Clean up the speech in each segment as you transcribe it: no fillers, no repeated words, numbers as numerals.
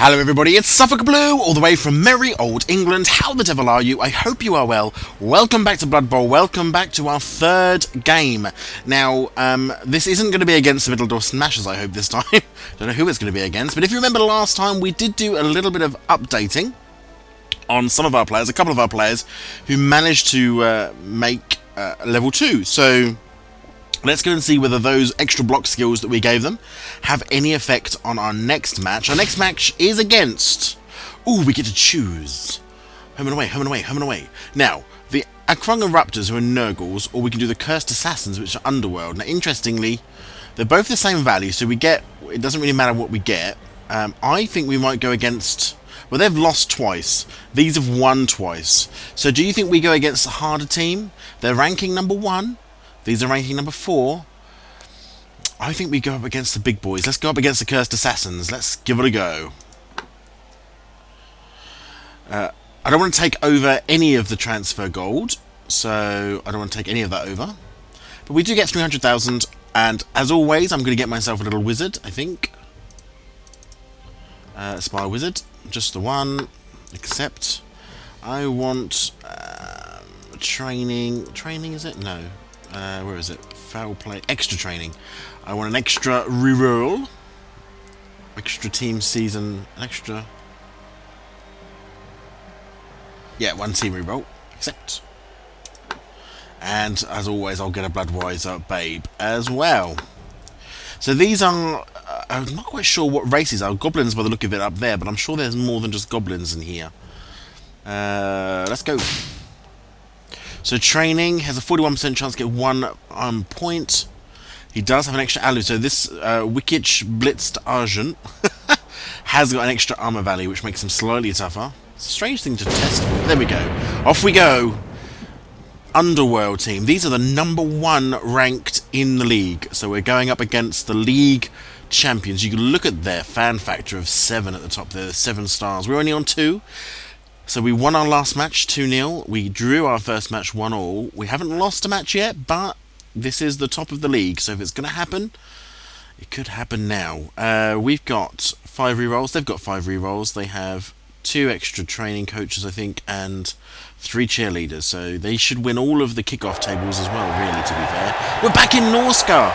Hello everybody, it's SuffolkBlue, all the way from merry old England. How the devil are you? I hope you are well. Welcome back to Blood Bowl, welcome back to our third game. Now, this isn't going to be against the Middledorf Smashers, I hope, this time. Don't know who it's going to be against, but if you remember last time, we did do a little bit of updating on some of our players, a couple of our players, who managed to make level 2. So let's go and see whether those extra block skills that we gave them have any effect on our next match. Our next match is against... Ooh, we get to choose. Home and away, home and away, home and away. Now, the Akrunga Raptors, who are Nurgles, or we can do the Cursed Assassins, which are Underworld. Now, interestingly, they're both the same value, so we get... It doesn't really matter what we get. I think we might go against... Well, they've lost twice. These have won twice. So do you think we go against a harder team? They're ranking number 1. These are ranking number 4. I think we go up against the big boys. Let's go up against the Cursed Assassins. Let's give it a go. I don't want to take over any of the transfer gold, so I don't want to take any of that over. But we do get 300,000, and as always, I'm going to get myself a little wizard, I think. Spy wizard, just the one. Accept. I want training. Training, is it? No. Where is it? Foul play. Extra training. I want an extra reroll. Extra team season. An extra... Yeah, 1 team reroll. Accept. And, as always, I'll get a Bloodwiser Babe as well. So these are... I'm not quite sure what races are. Goblins by the look of it up there, but I'm sure there's more than just goblins in here. Let's go. So training has a 41% chance to get 1 point. He does have an extra alu. So this Wickish Blitzed Argent has got an extra armor value, which makes him slightly tougher. It's a strange thing to test. There we go. Off we go. Underworld team. These are the number 1 ranked in the league. So we're going up against the league champions. You can look at their fan factor of 7 at the top there. 7 stars. We're only on 2. So we won our last match 2-0. We drew our first match 1-1. We haven't lost a match yet, but this is the top of the league. So if it's going to happen, it could happen now. We've got 5 rerolls. They've got 5 rerolls. They have 2 extra training coaches, I think, and 3 cheerleaders. So they should win all of the kickoff tables as well, really, to be fair. We're back in Norska.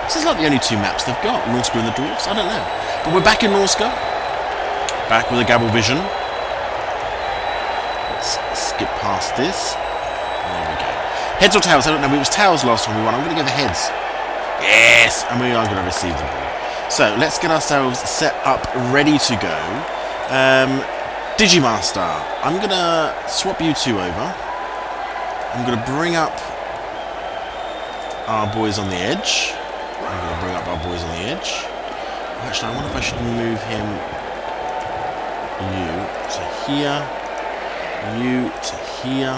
This is like the only 2 maps they've got. Norska and the Dwarfs. I don't know. But we're back in Norska. Back with a Gabble Vision. Skip past this. There we go. Heads or tails? I don't know. It was tails last time we won. I'm going to go the heads. Yes! And we are going to receive the ball. So, let's get ourselves set up, ready to go. Digimaster. I'm going to swap you 2 over. I'm going to bring up our boys on the edge. Actually, I wonder if I should move him... You to here. You to here.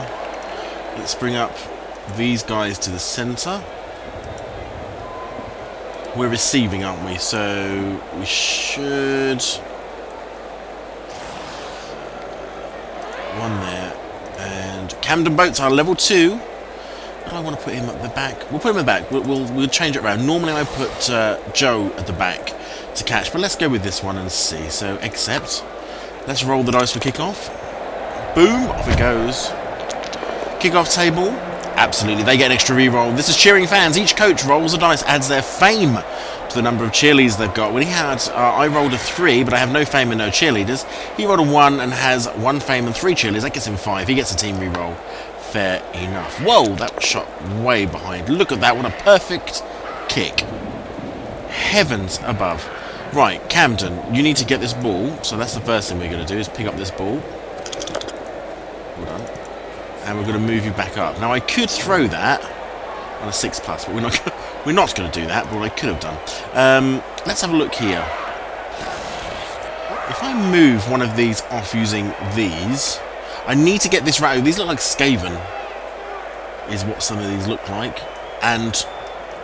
Let's bring up these guys to the centre. We're receiving, aren't we? So we should... 1 there. And Camden Boats are level 2. Where do I want to put him at the back? We'll put him at the back. We'll change it around. Normally I put Joe at the back to catch, but let's go with this one and see. So accept. Let's roll the dice for kickoff. Boom, off it goes. Kickoff table. Absolutely, they get an extra reroll. This is cheering fans. Each coach rolls a dice, adds their fame to the number of cheerleaders they've got. When he had, I rolled a 3, but I have no fame and no cheerleaders. He rolled a 1 and has 1 fame and 3 cheerleaders. That gets him 5. He gets a team reroll. Fair enough. Whoa, that was shot way behind. Look at that, what a perfect kick. Heavens above. Right, Camden, you need to get this ball. So that's the first thing we're going to do, is pick up this ball. Well done. And we're going to move you back up. Now I could throw that on a 6+, but we're not going to do that, but I could have done. Let's have a look here. If I move one of these off using these, I need to get this right. These look like Skaven, is what some of these look like, and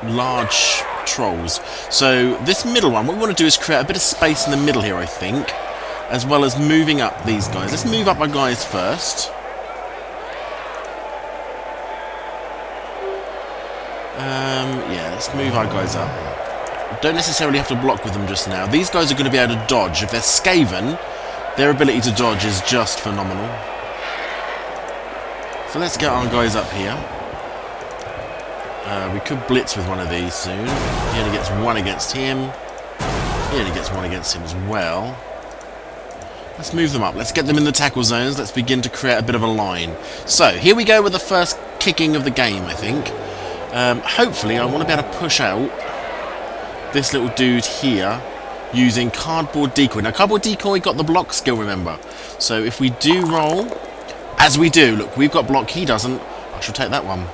large trolls. So this middle one, what we want to do is create a bit of space in the middle here, I think, as well as moving up these guys. Let's move up our guys first. Yeah, let's move our guys up. Don't necessarily have to block with them just now. These guys are going to be able to dodge. If they're Skaven, their ability to dodge is just phenomenal. So let's get our guys up here. We could blitz with one of these soon. He only gets one against him. He only gets one against him as well. Let's move them up. Let's get them in the tackle zones. Let's begin to create a bit of a line. So, here we go with the first kicking of the game, I think. Hopefully, I want to be able to push out this little dude here using cardboard decoy. Now, cardboard decoy got the block skill, remember. So, if we do roll, as we do, look, we've got block, he doesn't. I shall take that one.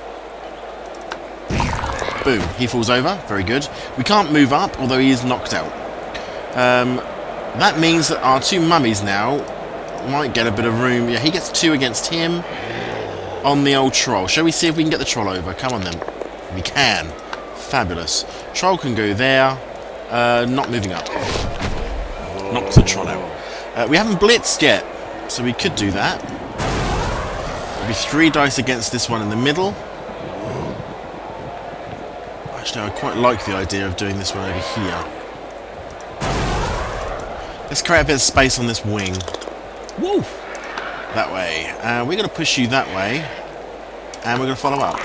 Boom, he falls over. Very good. We can't move up, although he is knocked out. That means that our two mummies now might get a bit of room. Yeah, he gets two against him on the old troll. Shall we see if we can get the troll over? Come on then. We can. Fabulous. Troll can go there. Not moving up. Knock the troll out. We haven't blitzed yet, so we could do that. There'll be 3 dice against this one in the middle. Actually, I quite like the idea of doing this one over here. Let's create a bit of space on this wing. Woo! That way. We're going to push you that way. And we're going to follow up.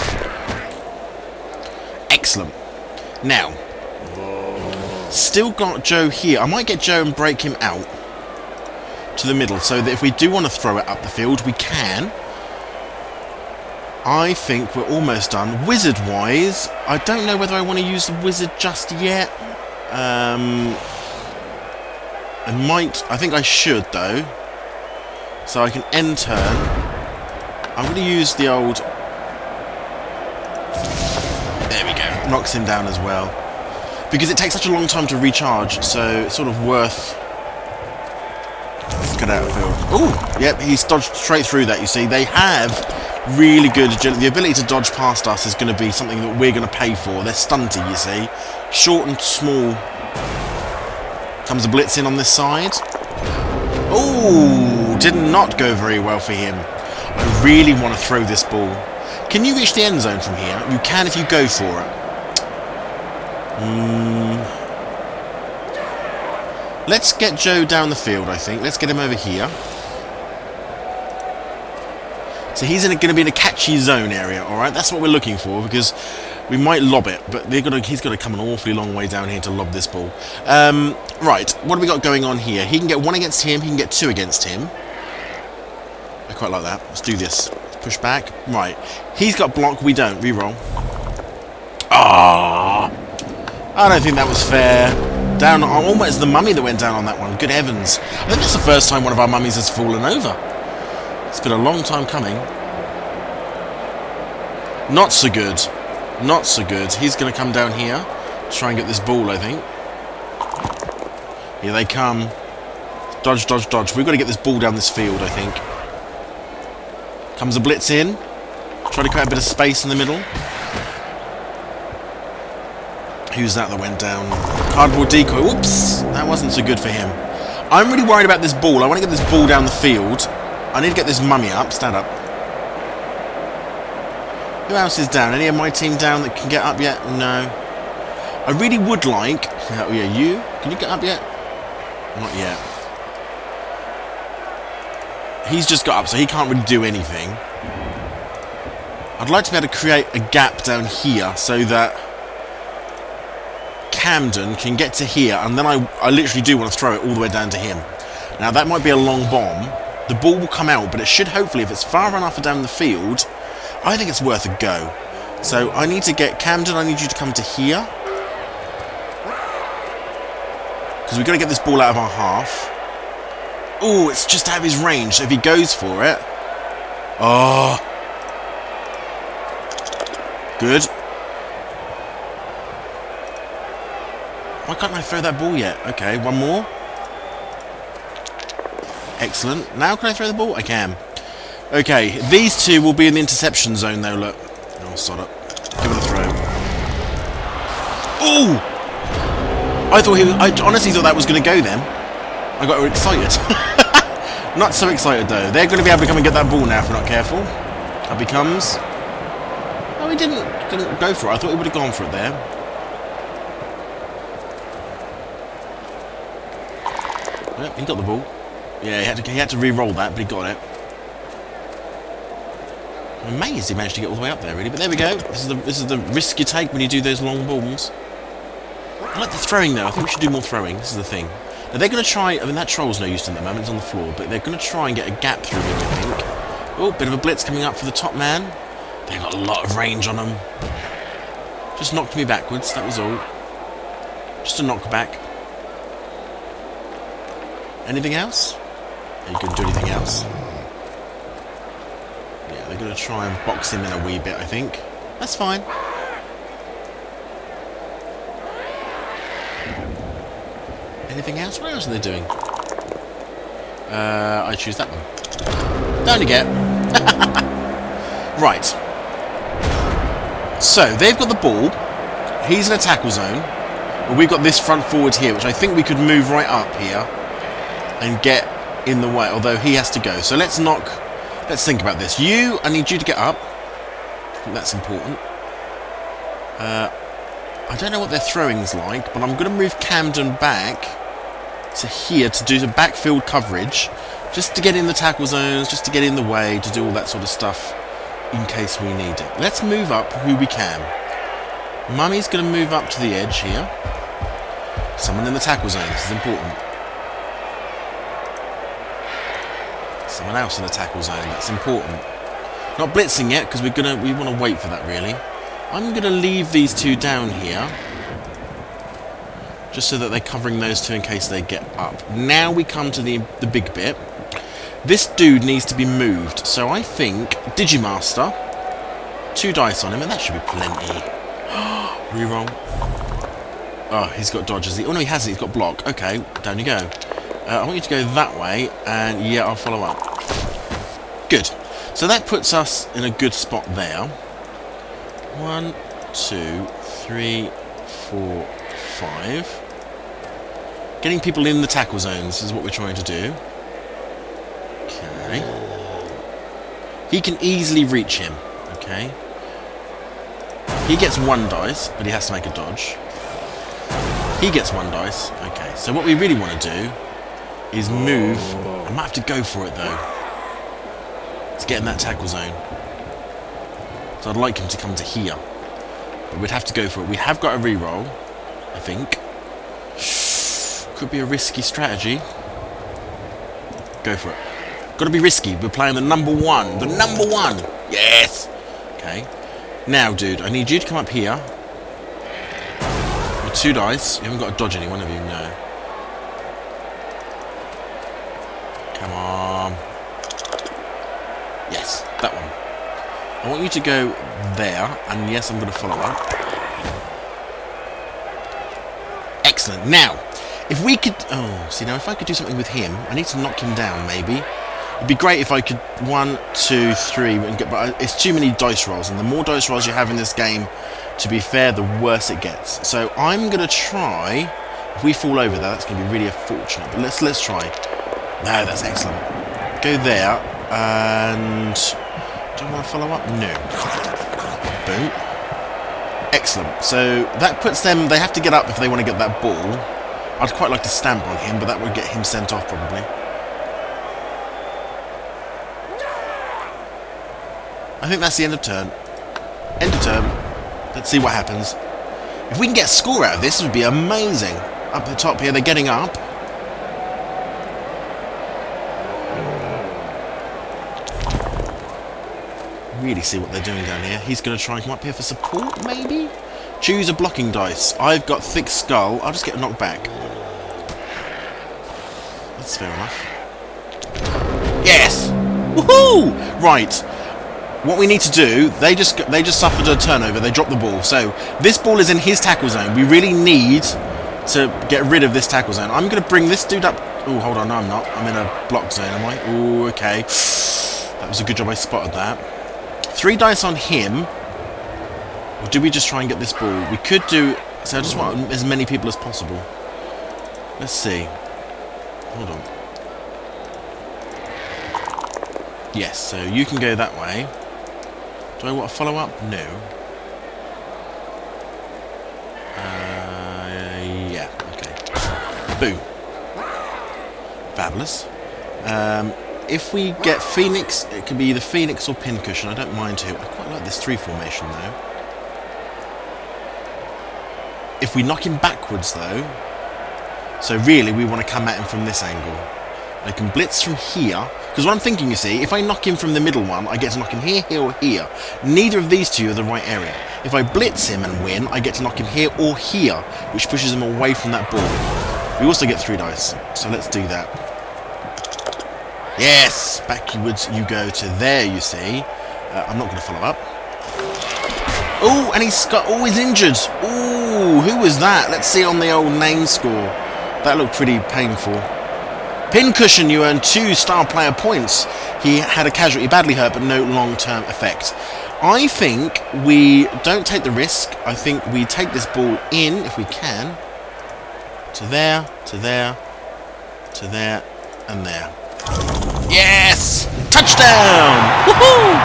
Excellent. Now, still got Joe here. I might get Joe and break him out to the middle so that if we do want to throw it up the field, we can. I think we're almost done. Wizard-wise, I don't know whether I want to use the wizard just yet. I think I should though. So I can end turn. I'm going to use the old... There we go. Knocks him down as well. Because it takes such a long time to recharge, so it's sort of worth... Let's get out of the field. Oh, yep, he's dodged straight through that, you see. They have really good agility. The ability to dodge past us is going to be something that we're going to pay for. They're stunty, you see. Short and small. Comes a blitz in on this side. Oh, did not go very well for him. I really want to throw this ball. Can you reach the end zone from here? You can if you go for it. Let's get Joe down the field, I think. Let's get him over here. So he's going to be in a catchy zone area, alright? That's what we're looking for, because we might lob it, but he's got to come an awfully long way down here to lob this ball. Right, what have we got going on here? He can get 1 against him, he can get 2 against him. I quite like that. Let's do this. Push back. Right. He's got block, we don't. Reroll. Ah! I don't think that was fair. Down, almost the mummy that went down on that one. Good heavens. I think that's the first time one of our mummies has fallen over. It's been a long time coming. Not so good. Not so good. He's going to come down here. Try and get this ball, I think. Here they come. Dodge, dodge, dodge. We've got to get this ball down this field, I think. Comes a blitz in. Try to create a bit of space in the middle. Who's that went down? Cardboard decoy. Whoops! That wasn't so good for him. I'm really worried about this ball. I want to get this ball down the field. I need to get this mummy up. Stand up. Who else is down? Any of my team down that can get up yet? No. I really would like... Oh yeah, you? Can you get up yet? Not yet. He's just got up, so he can't really do anything. I'd like to be able to create a gap down here so that Camden can get to here, and then I literally do want to throw it all the way down to him. Now, that might be a long bomb. The ball will come out, but it should hopefully, if it's far enough down the field, I think it's worth a go. So I need to get Camden, I need you to come to here. Because we've got to get this ball out of our half. Oh, it's just out of his range, so if he goes for it... Oh. Good. Why can't I throw that ball yet? Okay, one more. Excellent. Now can I throw the ball? I can. Okay, these two will be in the interception zone though, look. Oh, sod it. Give it a throw. Oh! I honestly thought that was going to go then. I got excited. Not so excited though. They're going to be able to come and get that ball now if we're not careful. Up he comes. Oh, he didn't go for it. I thought he would have gone for it there. Yep, he got the ball. Yeah, he had to re-roll that, but he got it. I'm amazed he managed to get all the way up there, really. But there we go. This is the risk you take when you do those long balls. I like the throwing, though. I think we should do more throwing. This is the thing. Now, they're going to try... I mean, that troll's no use to them at the moment. It's on the floor. But they're going to try and get a gap through him, I think. Oh, bit of a blitz coming up for the top man. They've got a lot of range on them. Just knocked me backwards. That was all. Just a knockback. Anything else? Are you going to do anything else? Yeah, they're going to try and box him in a wee bit, I think. That's fine. Anything else? What else are they doing? I choose that one. Down you get. Right. So, they've got the ball. He's in a tackle zone. But we've got this front forward here, which I think we could move right up here and get in the way, although he has to go. So let's think about this. I need you to get up. I think that's important. I don't know what their throwing's like, but I'm going to move Camden back to here to do the backfield coverage, just to get in the tackle zones, just to get in the way, to do all that sort of stuff in case we need it. Let's move up who we can. Mummy's going to move up to the edge here. Someone in the tackle zone, this is important. Someone else in the tackle zone, that's important. Not blitzing yet, because we want to wait for that, really. I'm going to leave these two down here, just so that they're covering those two in case they get up. Now we come to the big bit. This dude needs to be moved, so I think Digimaster, 2 dice on him, and that should be plenty. Reroll. Oh, he's got dodge, has he? Oh no, he hasn't, he's got block. Okay, down you go. I want you to go that way, and yeah, I'll follow up. Good. So that puts us in a good spot there. 1, 2, 3, 4, 5. Getting people in the tackle zones is what we're trying to do. Okay. He can easily reach him. Okay. He gets 1 dice, but he has to make a dodge. He gets 1 dice. Okay, so what we really want to do is move. I might have to go for it, though. Let's get in that tackle zone. So I'd like him to come to here. But we'd have to go for it. We have got a reroll, I think. Could be a risky strategy. Go for it. Got to be risky. We're playing the number 1. The number 1! Yes! Okay. Now, dude, I need you to come up here. With 2 dice. You haven't got to dodge any one of you, no. Come on. Yes, that one. I want you to go there, and yes, I'm going to follow up. Excellent. Now, if we could... Oh, see, now if I could do something with him, I need to knock him down, maybe. It'd be great if I could 1, 2, 3, and get... But it's too many dice rolls, and the more dice rolls you have in this game, to be fair, the worse it gets. So I'm going to try... If we fall over there, that's going to be really unfortunate. But let's try. No, that's excellent. Go there, and... Do I want to follow up? No. Boom. Excellent. So that puts them... They have to get up if they want to get that ball. I'd quite like to stamp on him, but that would get him sent off probably. I think that's the end of turn. End of turn. Let's see what happens. If we can get a score out of this, it would be amazing. Up the top here, they're getting up. Really see what they're doing down here. He's going to try and come up here for support, maybe? Choose a blocking dice. I've got thick skull. I'll just get knocked back. That's fair enough. Yes! Woohoo! Right. What we need to do, they just suffered a turnover. They dropped the ball. So this ball is in his tackle zone. We really need to get rid of this tackle zone. I'm going to bring this dude up. Oh, hold on. No, I'm not. I'm in a block zone, am I? Oh, okay. That was a good job I spotted that. 3 dice on him. Or do we just try and get this ball? We could do... So I just want as many people as possible. Let's see. Hold on. Yes, so you can go that way. Do I want to follow up? No. Yeah, okay. Boom. Fabulous. If we get Phoenix, it could be either Phoenix or Pincushion. I don't mind who. I quite like this 3 formation though. If we knock him backwards though, so really we want to come at him from this angle. I can blitz from here, because what I'm thinking, you see, if I knock him from the middle one, I get to knock him here, here or here. Neither of these two are the right area. If I blitz him and win, I get to knock him here or here, which pushes him away from that ball. We also get 3 dice, so let's do that. Yes! Backwards you go to there, you see. I'm not going to follow up. Oh, and he's injured. Oh, who was that? Let's see on the old name score. That looked pretty painful. Pincushion, you earn 2 star player points. He had a casualty, badly hurt, but no long-term effect. I think we don't take the risk. I think we take this ball in, if we can. To there, to there, to there, and there. Yes! Touchdown! Woohoo!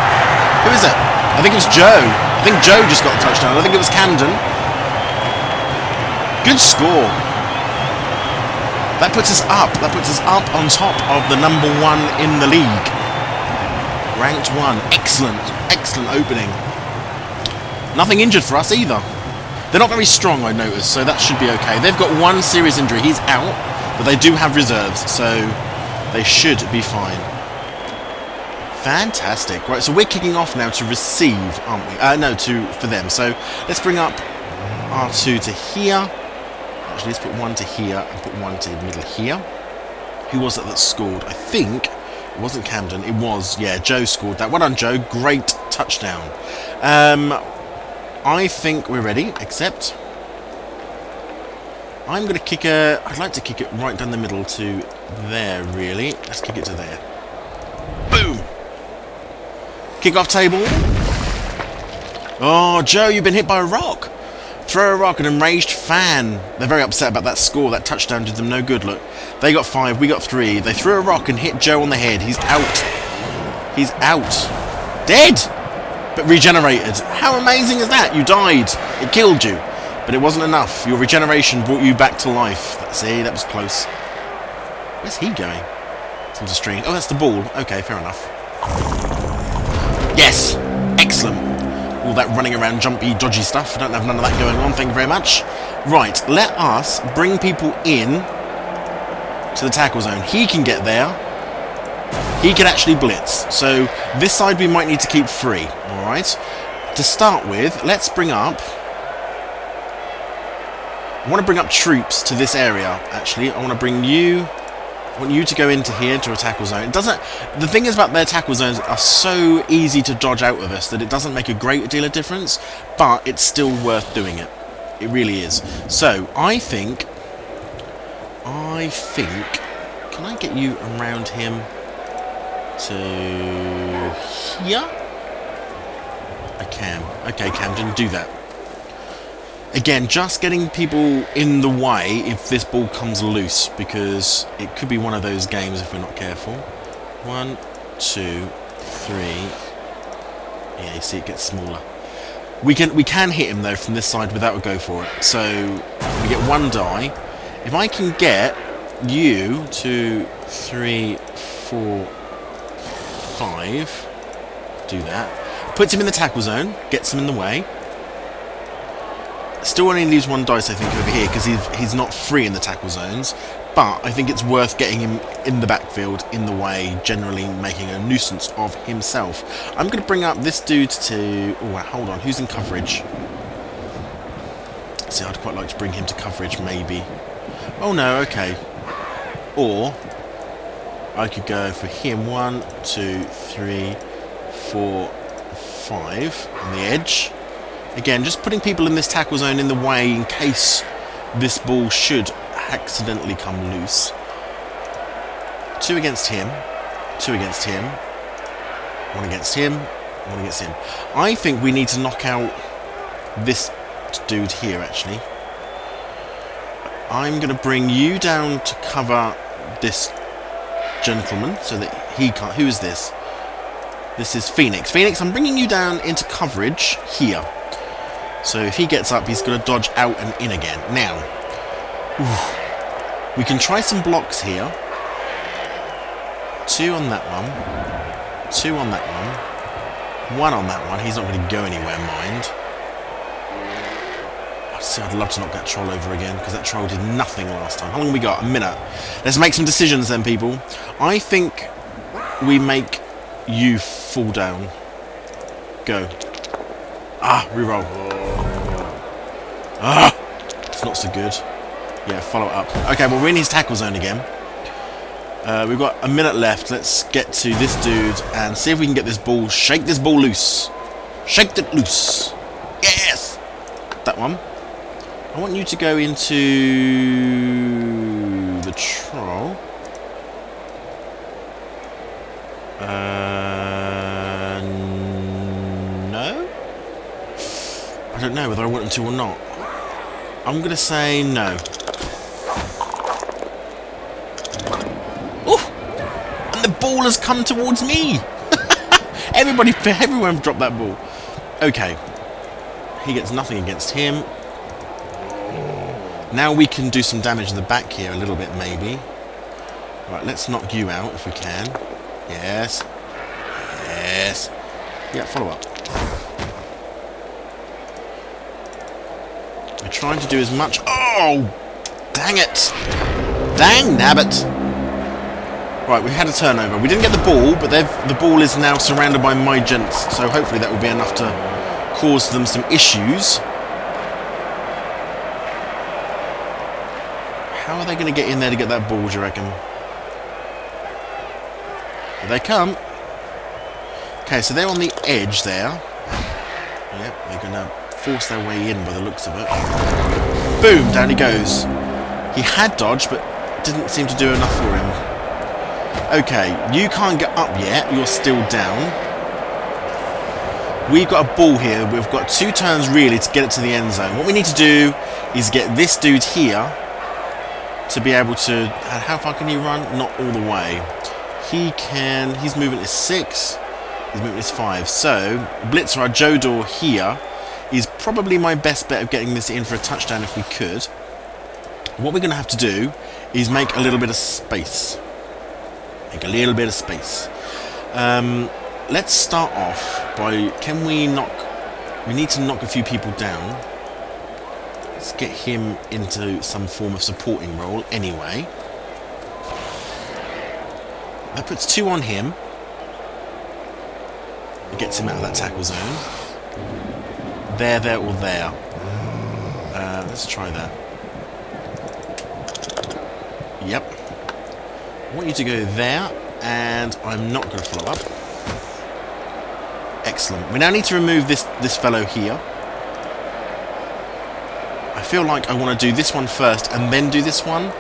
Who is it? I think it was Joe. I think Joe just got a touchdown. I think it was Camden. Good score. That puts us up. That puts us up on top of the number 1 in the league. Ranked 1. Excellent. Excellent opening. Nothing injured for us either. They're not very strong, I noticed, so that should be okay. They've got 1 serious injury. He's out, but they do have reserves, so they should be fine. Fantastic. Right, so we're kicking off now to receive, aren't we? No, for them. So let's bring up R2 to here. Actually, let's put 1 to here and put 1 to the middle here. Who was it that scored? I think it wasn't Camden. It was, yeah, Joe scored that. Well done, Joe. Great touchdown. I think we're ready, except I'm going to kick I'd like to kick it right down the middle to there, really. Let's kick it to there. Boom! Kick-off table. Oh, Joe, you've been hit by a rock. Throw a rock, an enraged fan. They're very upset about that score. That touchdown did them no good, look. They got 5, we got 3. They threw a rock and hit Joe on the head. He's out. He's out. Dead! But regenerated. How amazing is that? You died. It killed you. But it wasn't enough. Your regeneration brought you back to life. See, that was close. Where's he going? Seems a string. Oh, that's the ball. Okay, fair enough. Yes! Excellent. All that running around, jumpy, dodgy stuff. I don't have none of that going on, thank you very much. Right, let us bring people in to the tackle zone. He can get there. He can actually blitz. So this side we might need to keep free. Alright. To start with, let's bring up... I want to bring up troops to this area, actually. I want to bring you... I want you to go into here to a tackle zone. It doesn't. The thing is about their tackle zones are so easy to dodge out of us that it doesn't make a great deal of difference, but it's still worth doing it. It really is. So I think. Can I get you around him to here? I can. Okay, Camden, do that. Again, just getting people in the way if this ball comes loose, because it could be one of those games if we're not careful. 1, 2, 3. Yeah, you see it gets smaller. We can hit him though from this side without a go for it. So we get 1 die. If I can get you 2, 3, 4, 5, do that. Puts him in the tackle zone, gets him in the way. Still only leaves 1 dice, I think, over here, because he's not free in the tackle zones. But I think it's worth getting him in the backfield, in the way, generally making a nuisance of himself. I'm going to bring up this dude to... Oh, hold on. Who's in coverage? See, I'd quite like to bring him to coverage, maybe. Oh, no, okay. Or I could go for him. 1, 2, 3, 4, 5 on the edge. Again, just putting people in this tackle zone in the way in case this ball should accidentally come loose. 2 against him. 2 against him. 1 against him. 1 against him. I think we need to knock out this dude here, actually. I'm going to bring you down to cover this gentleman so that he can't... Who is this? This is Phoenix. Phoenix, I'm bringing you down into coverage here. So if he gets up, he's going to dodge out and in again. Now, we can try some blocks here. 2 on that one. 2 on that one. 1 on that one. He's not going to go anywhere, mind. See, I'd love to knock that troll over again, because that troll did nothing last time. How long have we got? A minute. Let's make some decisions then, people. I think we make you fall down. Go. Ah, reroll. Ah! It's not so good. Yeah, follow it up. Okay, well, we're in his tackle zone again. We've got a minute left. Let's get to this dude and see if we can get this ball. Shake this ball loose. Shake it loose. Yes! That one. I want you to go into the troll. No? I don't know whether I want him to or not. I'm going to say no. Oof! And the ball has come towards me! Everyone dropped that ball. Okay. He gets nothing against him. Now we can do some damage in the back here a little bit, maybe. Right, let's knock you out if we can. Yes. Yes. Yeah, follow up. We're trying to do as much... Oh! Dang it! Dang nabbit! Right, we had a turnover. We didn't get the ball, but the ball is now surrounded by my gents, so hopefully that will be enough to cause them some issues. How are they going to get in there to get that ball, do you reckon? Here they come. Okay, so they're on the edge there. Yep, they're going to force their way in by the looks of it. Boom, down he goes. He had dodge, but didn't seem to do enough for him. Okay, you can't get up yet. You're still down. We've got a ball here. We've got 2 turns, really, to get it to the end zone. What we need to do is get this dude here to be able to... How far can he run? Not all the way. He can... His movement is 6. His movement is 5. So, Blitzer, our Jodor here, is probably my best bet of getting this in for a touchdown if we could. What we're going to have to do is make a little bit of space. Make a little bit of space. Let's start off by... Can we knock... We need to knock a few people down. Let's get him into some form of supporting role anyway. That puts 2 on him. It gets him out of that tackle zone. There, or there. Let's try that. Yep. I want you to go there, and I'm not going to follow up. Excellent. We now need to remove this fellow here. I feel like I want to do this one first and then do this one,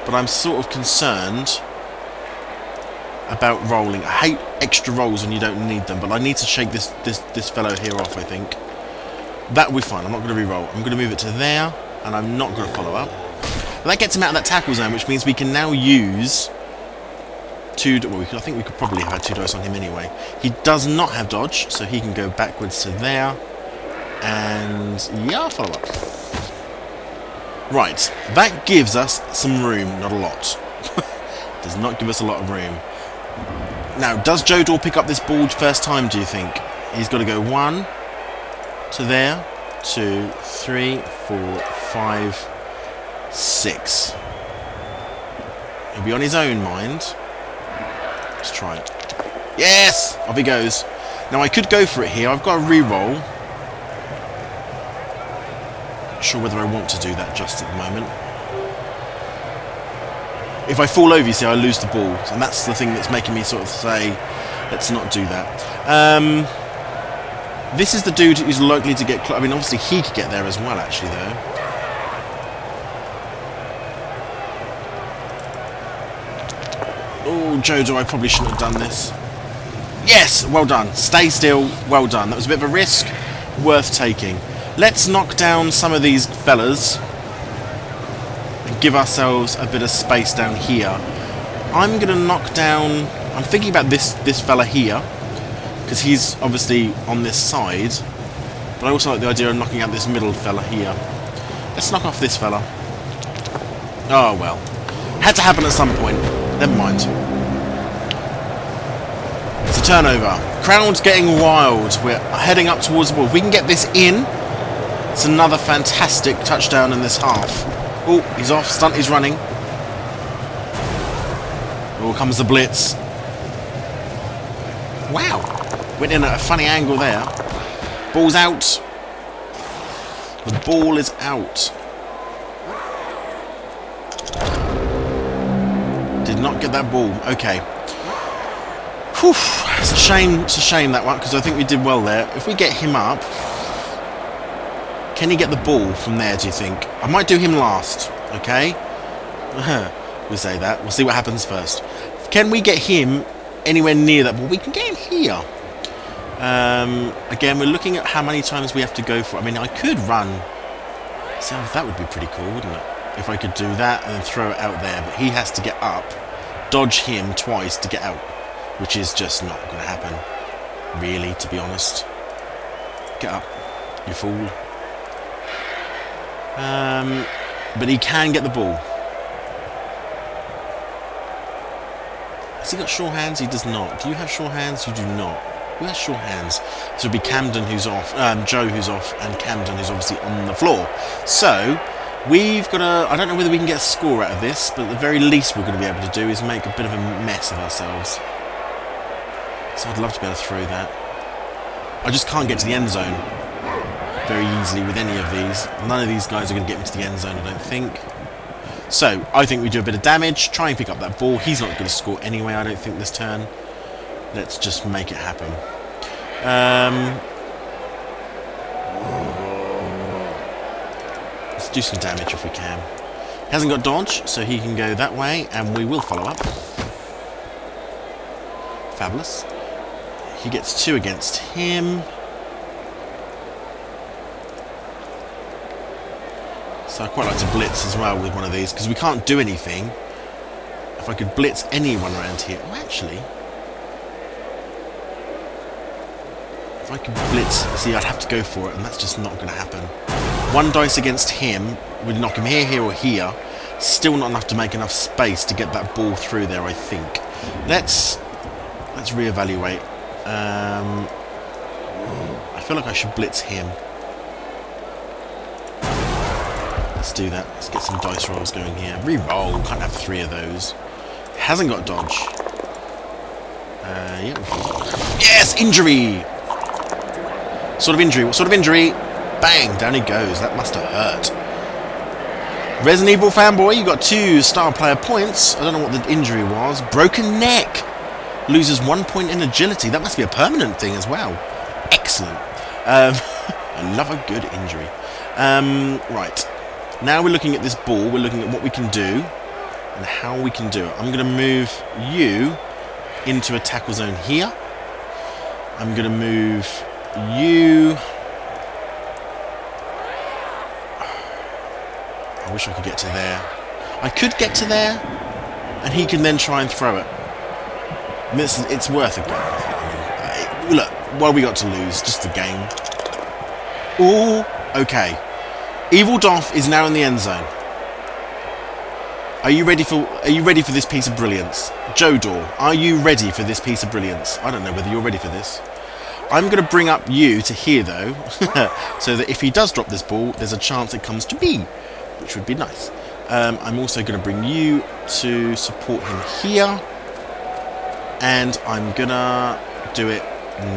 but I'm sort of concerned about rolling. I hate extra rolls when you don't need them, but I need to shake this fellow here off, I think. That will be fine. I'm not going to re-roll. I'm going to move it to there, and I'm not going to follow up. But that gets him out of that tackle zone, which means we can now use... Well, I think we could probably have had 2 dice on him anyway. He does not have dodge, so he can go backwards to there. And yeah, follow up. Right, that gives us some room, not a lot. Does not give us a lot of room. Now, does Jodor pick up this ball first time, do you think? He's got to go 1 to there, 2, 3, 4, 5, 6. He'll be on his own, mind. Let's try it. Yes! Off he goes. Now, I could go for it here. I've got a re-roll. Not sure whether I want to do that just at the moment. If I fall over, you see, I lose the ball. And that's the thing that's making me sort of say, let's not do that. This is the dude who's likely to get... I mean, obviously, he could get there as well, actually, though. Oh, Jodo, I probably shouldn't have done this. Yes! Well done. Stay still. Well done. That was a bit of a risk. Worth taking. Let's knock down some of these fellas. And give ourselves a bit of space down here. I'm going to knock down... I'm thinking about this fella here. Because he's obviously on this side. But I also like the idea of knocking out this middle fella here. Let's knock off this fella. Oh, well. Had to happen at some point. Never mind. It's a turnover. Crowd's getting wild. We're heading up towards the ball. If we can get this in, it's another fantastic touchdown in this half. Oh, he's off. Stunt is running. Oh, comes the blitz. Wow. Went in at a funny angle there. Ball's out. The ball is out. Did not get that ball. Okay. Whew. It's a shame. It's a shame that one, because I think we did well there. If we get him up, can he get the ball from there, do you think? I might do him last. Okay? We'll say that. We'll see what happens first. Can we get him anywhere near that ball? We can get him here. Again, we're looking at how many times we have to go for it. I mean, I could run. So that would be pretty cool, wouldn't it? If I could do that and then throw it out there. But he has to get up, dodge him twice to get out, which is just not going to happen, really, to be honest. Get up, you fool. But he can get the ball. Has he got sure hands? He does not. Do you have sure hands? You do not. Who has sure hands? So it'll be Camden who's off, Joe who's off, and Camden who's obviously on the floor. So we've got to, I don't know whether we can get a score out of this, but the very least we're going to be able to do is make a bit of a mess of ourselves. So I'd love to be able to throw that. I just can't get to the end zone very easily with any of these. None of these guys are going to get me to the end zone, I don't think. So I think we do a bit of damage, try and pick up that ball. He's not going to score anyway, I don't think, this turn. Let's just make it happen. Let's do some damage if we can. He hasn't got dodge, so he can go that way, and we will follow up. Fabulous. He gets 2 against him. So I quite like to blitz as well with one of these, because we can't do anything. If I could blitz anyone around here... Oh, actually... If I could blitz... See, I'd have to go for it, and that's just not going to happen. 1 dice against him would knock him here, here, or here. Still not enough to make enough space to get that ball through there, I think. Let's reevaluate. I feel like I should blitz him. Let's do that. Let's get some dice rolls going here. Re-roll. Can't have 3 of those. Hasn't got dodge. Yeah. Yes! Injury! Sort of injury. What sort of injury? Bang! Down he goes. That must have hurt. Resident Evil fanboy, you got 2 star player points. I don't know what the injury was. Broken neck. Loses 1 point in agility. That must be a permanent thing as well. Excellent. I love a good injury. Right. Now we're looking at this ball. We're looking at what we can do and how we can do it. I'm going to move you into a tackle zone here. I'm going to move you... I wish I could get to there. I could get to there, and he can then try and throw it. I mean, it's worth a go. Look, what have we got to lose? Just the game. Ooh, okay. Evil Doff is now in the end zone. Are you ready for this piece of brilliance? Joe Dor, are you ready for this piece of brilliance? I don't know whether you're ready for this. I'm going to bring up you to here, though, so that if he does drop this ball, there's a chance it comes to me, which would be nice. I'm also going to bring you to support him here, and I'm going to do it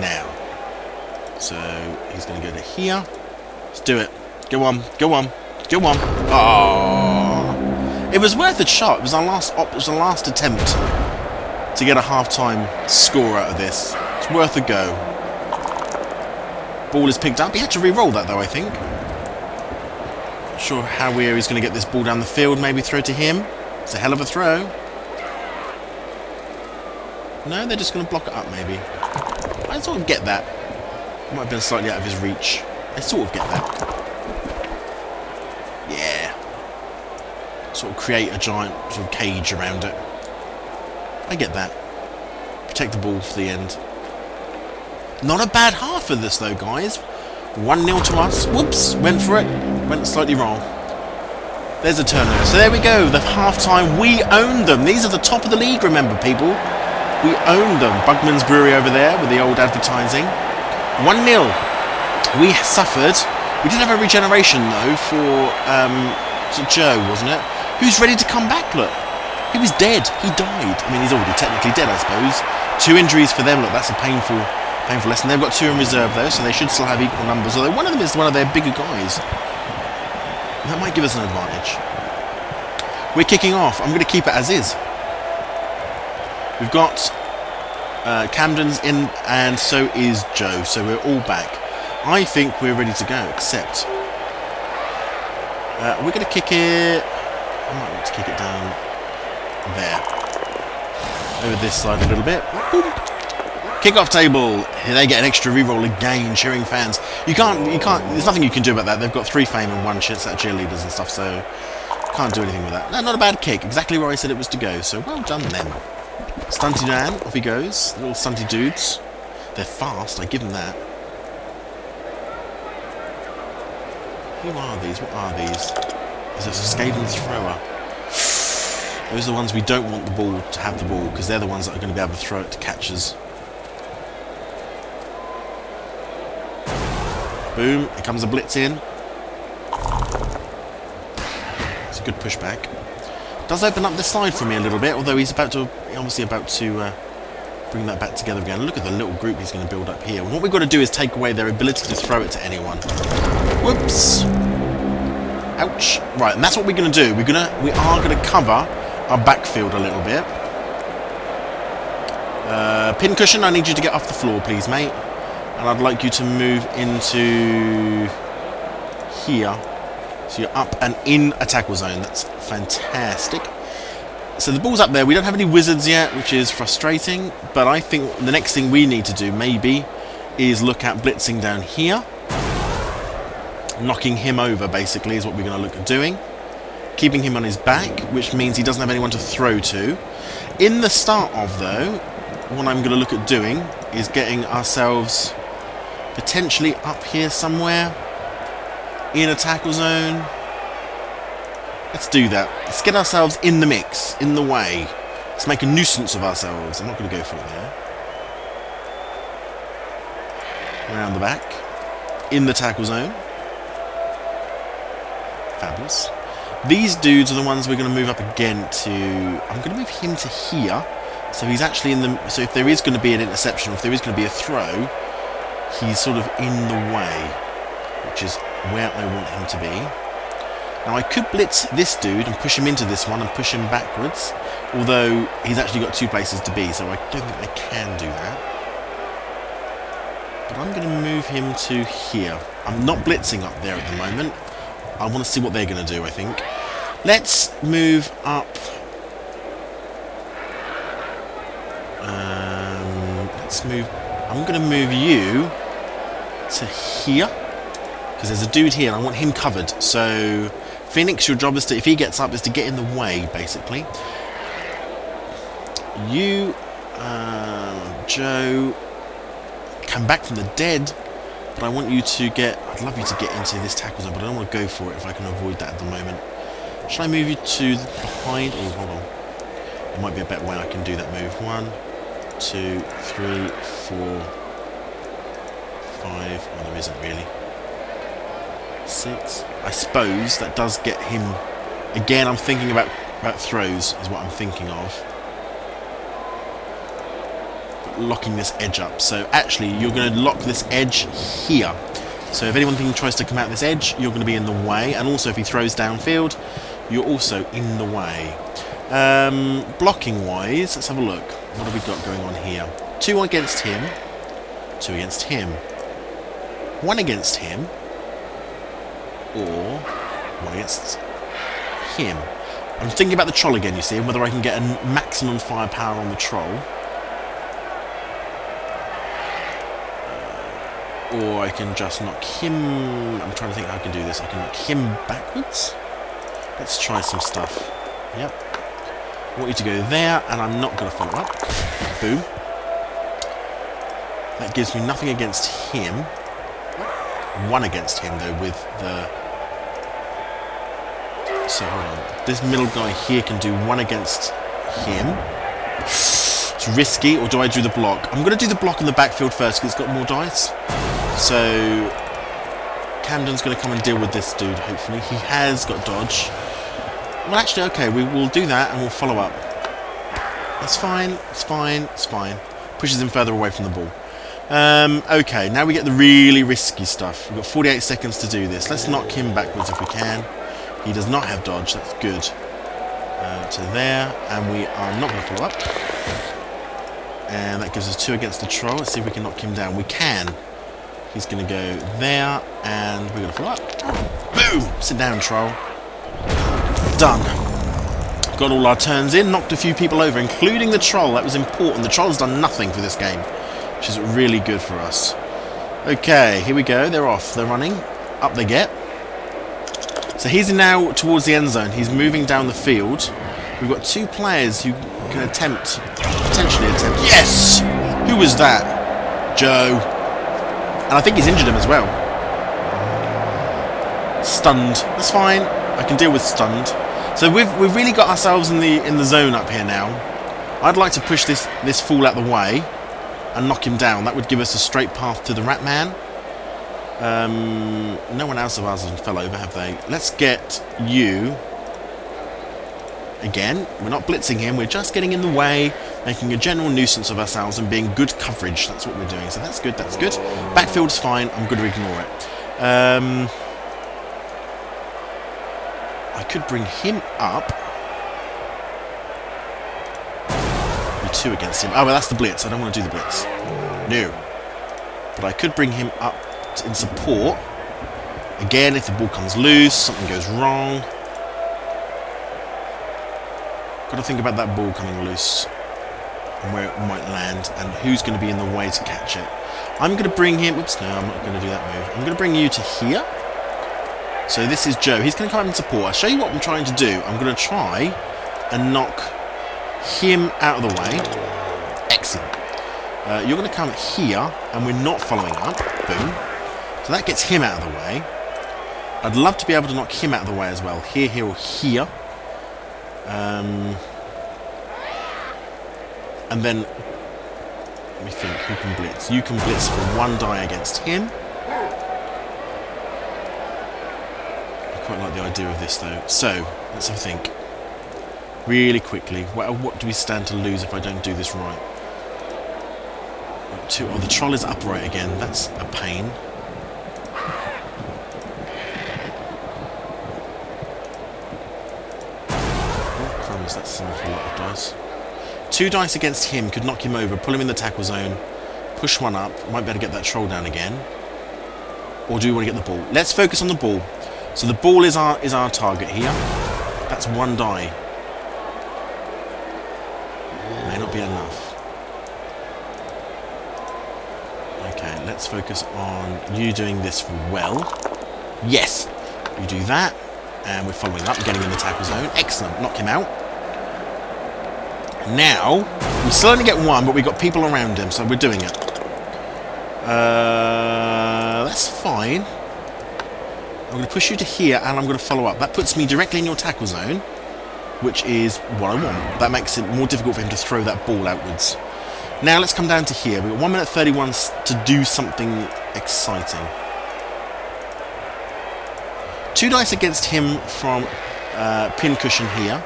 now. So he's going to go to here. Let's do it. Go on, go on, go on. Oh, it was worth a shot. It was our last attempt to get a half-time score out of this. It's worth a go. Ball is picked up. He had to re-roll that though, I think. Not sure how he's going to get this ball down the field. Maybe throw to him. It's a hell of a throw. No, they're just going to block it up. Maybe. I sort of get that. Might have been slightly out of his reach. I sort of get that. Yeah. Sort of create a giant sort of cage around it. I get that. Protect the ball for the end. Not a bad half of this though, guys. 1-0 to us. Whoops. Went for it. Went slightly wrong. There's a turnover. So there we go. The half-time. We own them. These are the top of the league, remember, people. We owned them. Bugman's Brewery over there with the old advertising. 1-0. We suffered. We did have a regeneration though for Joe, wasn't it? Who's ready to come back, look. He was dead. He died. I mean, he's already technically dead, I suppose. 2 injuries for them. Look, that's a painful lesson. They've got 2 in reserve though, so they should still have equal numbers. Although one of them is one of their bigger guys. That might give us an advantage. We're kicking off. I'm going to keep it as is. We've got Camden's in, and so is Joe. So we're all back. I think we're ready to go, except we're going to kick it. I might want to kick it down there, over this side a little bit. Boom. Kick-off table. Here they get an extra reroll again. Cheering fans. You can't. There's nothing you can do about that. They've got 3 fame and 1 shit set cheerleaders and stuff, so can't do anything with that. No, not a bad kick. Exactly where I said it was to go. So well done then. Stunty man, off he goes. Little stunty dudes. They're fast. I give them that. Who are these? What are these? Is it a Skaven thrower? Those are the ones we don't want the ball to have the ball, because they're the ones that are going to be able to throw it to catchers. Boom, here comes a blitz in. It's a good pushback. Does open up this side for me a little bit, although he's obviously about to bring that back together again. Look at the little group he's going to build up here. And what we've got to do is take away their ability to throw it to anyone. Whoops. Ouch. Right, and that's what we're going to do. We are going to cover our backfield a little bit. Pincushion, I need you to get off the floor, please, mate. And I'd like you to move into here. So you're up and in a tackle zone. That's fantastic. So the ball's up there. We don't have any wizards yet, which is frustrating. But I think the next thing we need to do, maybe, is look at blitzing down here. Knocking him over, basically, is what we're going to look at doing. Keeping him on his back, which means he doesn't have anyone to throw to. In the start of, though, what I'm going to look at doing is getting ourselves potentially up here somewhere in a tackle zone. Let's do that. Let's get ourselves in the mix, in the way. Let's make a nuisance of ourselves. I'm not going to go for it there. Around the back. In the tackle zone. Fabulous. These dudes are the ones we're going to move up again to... I'm going to move him to here. So he's actually in the... So if there is going to be an interception, or if there is going to be a throw, he's sort of in the way, which is where I want him to be. Now I could blitz this dude and push him into this one and push him backwards, although he's actually got 2 places to be, so I don't think I can do that. But I'm going to move him to here. I'm not blitzing up there at the moment. I want to see what they're going to do, I think. Let's move up. I'm going to move you to here, because there's a dude here and I want him covered. So Phoenix, your job is to, if he gets up, is to get in the way, basically. You, Joe, come back from the dead, but I want you to get, I'd love you to get into this tackle zone, but I don't want to go for it if I can avoid that at the moment. Should I move you to behind? Oh, hold on. There might be a better way I can do that move. 1, 2, 3, 4, 5. Oh, there isn't really. 6. I suppose that does get him. Again, I'm thinking about throws is what I'm thinking of. But locking this edge up. So actually, you're going to lock this edge here. So if anyone tries to come out this edge, you're going to be in the way. And also, if he throws downfield, you're also in the way. Blocking wise, let's have a look. What have we got going on here? 2 against him. 2 against him. 1 against him. Or 1 against him. I'm thinking about the troll again, you see, and whether I can get a maximum firepower on the troll. Or I can just knock him... I'm trying to think how I can do this. I can knock him backwards. Let's try some stuff. Yep. I want you to go there, and I'm not going to follow up. Boom. That gives me nothing against him. 1 against him, though, with the... So, hold on. This middle guy here can do 1 against him. It's It's risky, or do I do the block? I'm going to do the block in the backfield first because it's got more dice. So Camden's going to come and deal with this dude, hopefully. He has got dodge. Well, actually, okay, we will do that and we'll follow up. That's fine, it's fine, it's fine. Pushes him further away from the ball. Okay, now we get the really risky stuff. We've got 48 seconds to do this. Let's knock him backwards if we can. He does not have dodge, that's good. To there, and we are not going to follow up. And that gives us 2 against the troll. Let's see if we can knock him down. We can. He's going to go there, and we're going to follow up. Boom! Sit down, troll. Done. Got all our turns in, knocked a few people over, including the troll. That was important. The troll's done nothing for this game, which is really good for us. Okay, here we go. They're off. They're running. Up they get. So he's now towards the end zone. He's moving down the field. We've got 2 players who can potentially attempt. Yes! Who was that? Joe. And I think he's injured him as well. Stunned. That's fine. I can deal with stunned. So we've really got ourselves in the zone up here now. I'd like to push this fool out the way and knock him down. That would give us a straight path to the Rat Man. No one else of ours fell over, have they? Let's get you. Again, we're not blitzing him, we're just getting in the way, making a general nuisance of ourselves and being good coverage. That's what we're doing, so that's good, that's good. Backfield's fine, I'm going to ignore it. I could bring him up. Be 2 against him. Oh, well, that's the blitz, I don't want to do the blitz. No. But I could bring him up in support. Again, if the ball comes loose, something goes wrong. Got to think about that ball coming loose and where it might land and who's going to be in the way to catch it. I'm going to bring him. Whoops, no, I'm not going to do that move. I'm going to bring you to here. So this is Joe. He's going to come up in support. I'll show you what I'm trying to do. I'm going to try and knock him out of the way. Excellent. You're going to come here and we're not following up. Boom. So that gets him out of the way. I'd love to be able to knock him out of the way as well. Here, here, or here. And then let me think, who can blitz? You can blitz for 1 die against him. I quite like the idea of this though. So let's have a think really quickly. What do we stand to lose if I don't do this right? Oh, the troll is upright again. That's a pain. That's an awful lot of dice. 2 dice against him could knock him over, pull him in the tackle zone, push 1 up, might be able to get that troll down again. Or do we want to get the ball? Let's focus on the ball. So the ball is our target here. That's 1 die. May not be enough. Okay, let's focus on you doing this well. Yes! You do that. And we're following up, getting in the tackle zone. Excellent. Knock him out. Now, we still only get 1, but we've got people around him, so we're doing it. That's fine. I'm going to push you to here, and I'm going to follow up. That puts me directly in your tackle zone, which is what I want. That makes it more difficult for him to throw that ball outwards. Now, let's come down to here. We've got 1 minute 31 to do something exciting. 2 dice against him from pincushion here.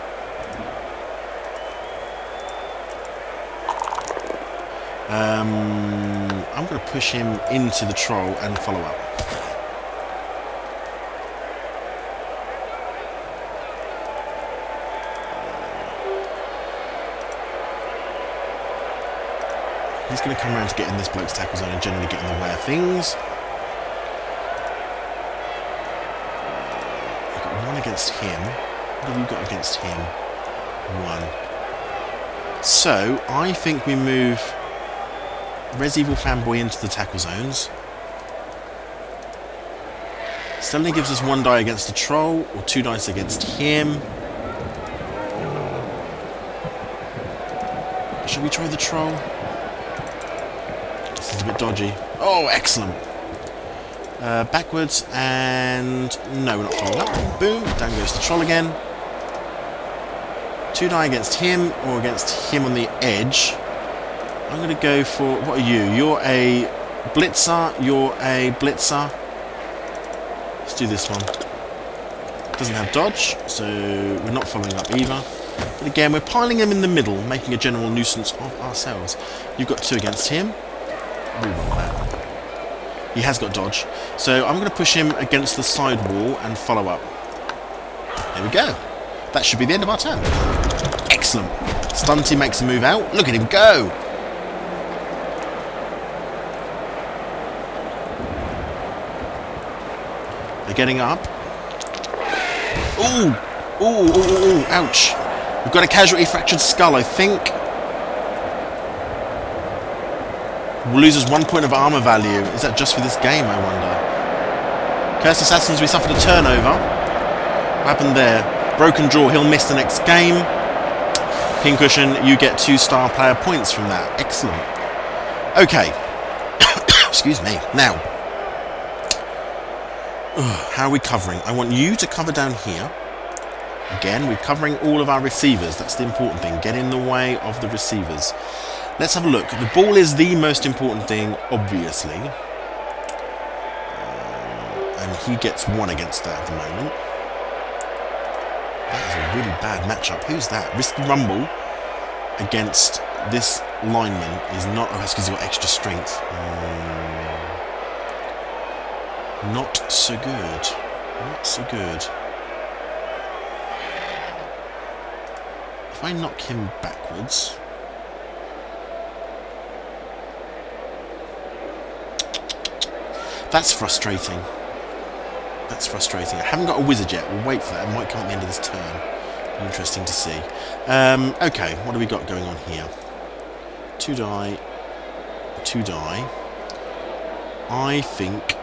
I'm going to push him into the troll and follow up. He's going to come around to get in this bloke's tackle zone and generally get in the way of things. I've got 1 against him. What have you got against him? 1. So, I think we move Res Evil Fanboy into the tackle zones. Still only gives us 1 die against the troll, or 2 dice against him. Should we try the troll? This is a bit dodgy. Oh, excellent. Backwards, and no, we're not following up. Boom, down goes the troll again. 2 die against him, or against him on the edge. I'm going to go for... What are you? You're a blitzer. You're a blitzer. Let's do this one. Doesn't have dodge, so we're not following up either. But again, we're piling them in the middle, making a general nuisance of ourselves. You've got 2 against him. Reroll that. He has got dodge. So I'm going to push him against the side wall and follow up. There we go. That should be the end of our turn. Excellent. Stunty makes a move out. Look at him go. They're getting up. Ooh. Ooh, ooh, ooh, ooh. Ouch. We've got a casualty fractured skull, I think. We'll lose us 1 point of armor value. Is that just for this game, I wonder? Cursed Assassins, we suffered a turnover. What happened there? Broken draw, he'll miss the next game. Pincushion, you get 2 star player points from that. Excellent. Okay. Excuse me. Now, how are we covering? I want you to cover down here. Again, we're covering all of our receivers. That's the important thing. Get in the way of the receivers. Let's have a look. The ball is the most important thing, obviously. And he gets 1 against that at the moment. That is a really bad matchup. Who's that? Risky Rumble against this lineman is not... Oh, that's because he's got extra strength. Not so good. Not so good. If I knock him backwards... That's frustrating. That's frustrating. I haven't got a wizard yet. We'll wait for that. It might come at the end of this turn. Interesting to see. Okay, what do we got going on here? 2 die. 2 die. I think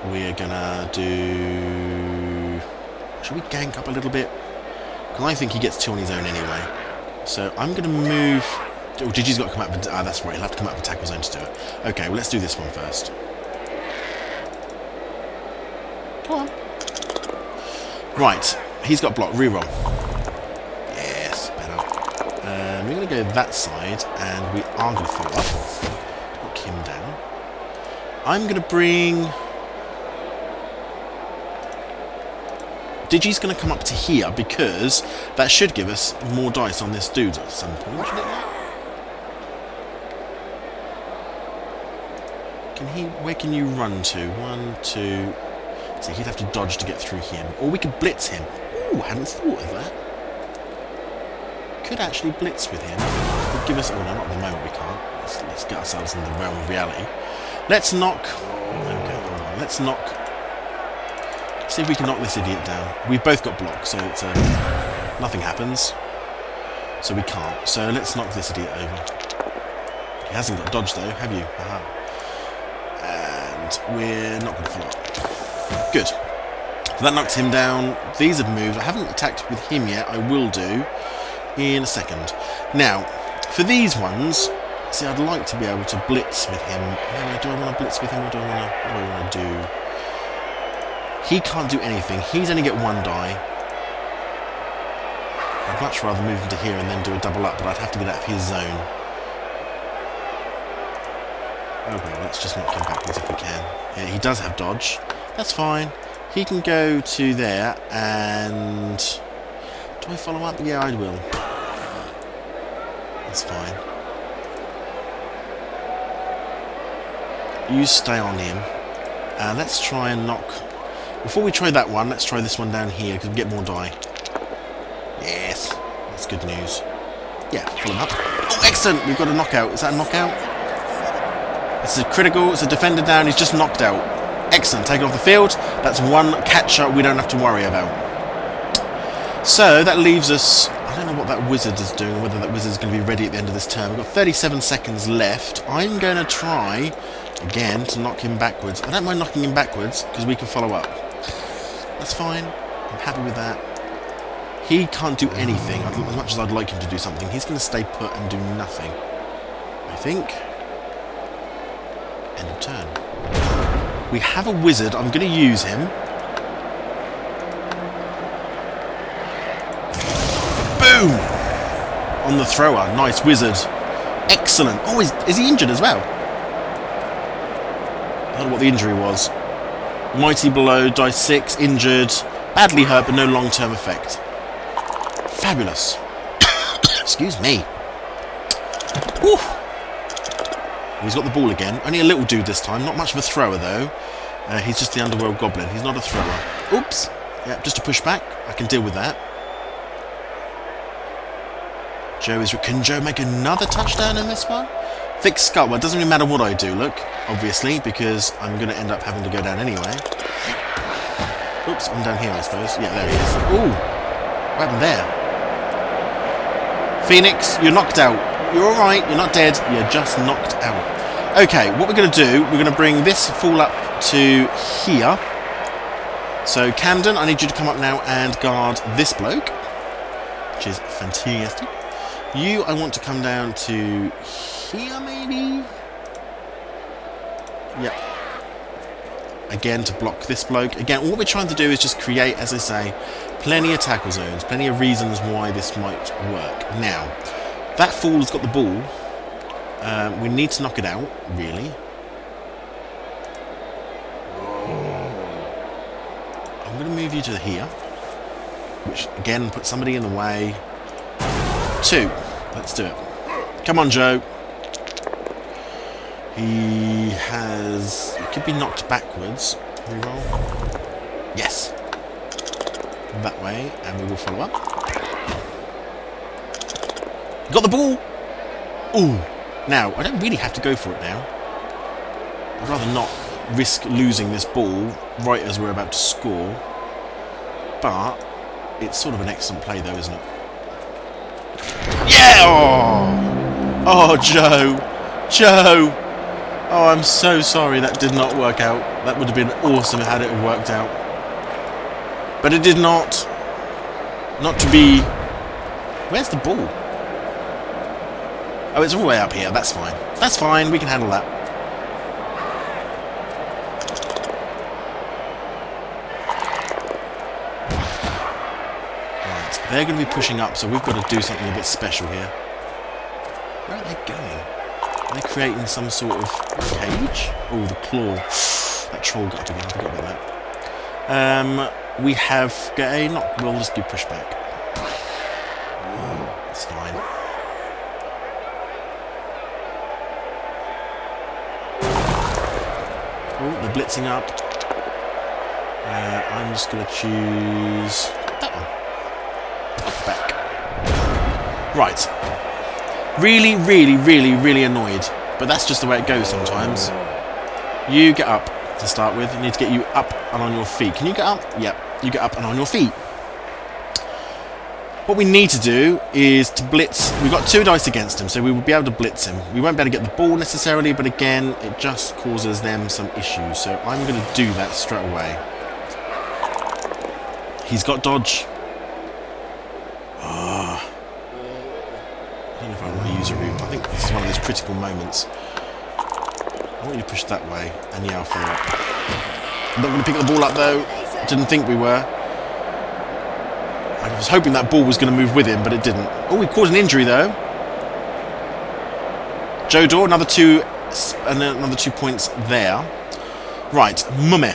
we're gonna do... Should we gank up a little bit? Because I think he gets 2 on his own anyway. So I'm gonna move... Oh, Gigi's got to come out... Ah, that's right. He'll have to come out of the tackle zone to do it. Okay, well, let's do this one first. Come on. Right, he's got block. Reroll. Yes, better. We're going to go that side, and we are going to follow up. Knock him down. I'm going to bring... Digi's going to come up to here, because that should give us more dice on this dude at some point. Can he... Where can you run to? 1, 2... So he'd have to dodge to get through him. Or we could blitz him. Ooh, hadn't thought of that. Could actually blitz with him. Could give us... Oh, no, not at the moment we can't. Let's get ourselves in the realm of reality. Let's knock... Okay, hold on. Let's knock... See if we can knock this idiot down. We've both got block, so it's nothing happens. So we can't. So let's knock this idiot over. He hasn't got dodge, though, have you? Aha. And we're not going to follow up. Good. So that knocks him down. These have moved. I haven't attacked with him yet. I will do in a second. Now, for these ones, see, I'd like to be able to blitz with him. Do I want to blitz with him, or do I want to... What do I want to do? He can't do anything. He's only get 1 die. I'd much rather move him to here and then do a double up, but I'd have to get out of his zone. Okay, let's just knock him backwards if we can. Yeah, he does have dodge. That's fine. He can go to there, and... Do I follow up? Yeah, I will. That's fine. You stay on him. Let's try and knock... Before we try that one, let's try this one down here, because we get more die. Yes. That's good news. Yeah, pull him up. Oh, excellent! We've got a knockout. Is that a knockout? It's a critical. It's a defender down. He's just knocked out. Excellent, taken off the field. That's 1 catcher we don't have to worry about. So that leaves us... I don't know what that wizard is doing, whether that wizard is going to be ready at the end of this turn. We've got 37 seconds left. I'm going to try, again, to knock him backwards. I don't mind knocking him backwards, because we can follow up. That's fine. I'm happy with that. He can't do anything. As much as I'd like him to do something, he's going to stay put and do nothing. I think. End of turn. We have a wizard. I'm going to use him. Boom! On the thrower. Nice wizard. Excellent. Oh, is he injured as well? I don't know what the injury was. Mighty blow, dice 6, injured, badly hurt, but no long-term effect. Fabulous. Excuse me. Whew. He's got the ball again. Only a little dude this time. Not much of a thrower, though. He's just the underworld goblin. He's not a thrower. Oops. Yeah, just a push back. I can deal with that. Can Joe make another touchdown in this one? Fix skull. Well, it doesn't really matter what I do, look, obviously, because I'm going to end up having to go down anyway. Oops, I'm down here, I suppose. Yeah, there he is. Ooh, what happened there? Phoenix, you're knocked out. You're alright, you're not dead, you're just knocked out. Okay, what we're going to do, we're going to bring this fool up to here. So, Camden, I need you to come up now and guard this bloke, which is fantastic. You, I want to come down to here, maybe? Yep. Again, to block this bloke. Again, what we're trying to do is just create, as I say, plenty of tackle zones, plenty of reasons why this might work. Now, that fool's got the ball. We need to knock it out, really. I'm going to move you to here, which, again, puts somebody in the way. 2. Let's do it. Come on, Joe. He could be knocked backwards. Reroll. Yes. That way, and we will follow up. Got the ball. Ooh. Now, I don't really have to go for it now. I'd rather not risk losing this ball right as we're about to score. But it's sort of an excellent play, though, isn't it? Yeah! Oh, Joe. Joe. Oh, I'm so sorry that did not work out. That would have been awesome had it worked out. But it did not. Not to be... Where's the ball? Oh, it's all the way up here. That's fine. That's fine. We can handle that. Right. They're going to be pushing up, so we've got to do something a bit special here. Where are they going? Are they creating some sort of cage? Oh, the claw. That troll got up again. I forgot about that. We have... We'll just do pushback. That's fine. Oh, they're blitzing up. I'm just going to choose that one. Back. Right. Really, really, really, really annoyed. But that's just the way it goes sometimes. You get up to start with. I need to get you up and on your feet. Can you get up? Yep. You get up and on your feet. What we need to do is to blitz. We've got 2 dice against him, so we will be able to blitz him. We won't be able to get the ball necessarily, but again, it just causes them some issues. So I'm going to do that straight away. He's got dodge. I don't know if I want to use a route. I think this is one of those critical moments. I want you to push that way, and yeah, I'll follow up. I'm not going to pick the ball up though. Didn't think we were. I was hoping that ball was going to move with him, but it didn't. Oh, we caused an injury though. Joe Dor, another 2 points there. Right, Mumme.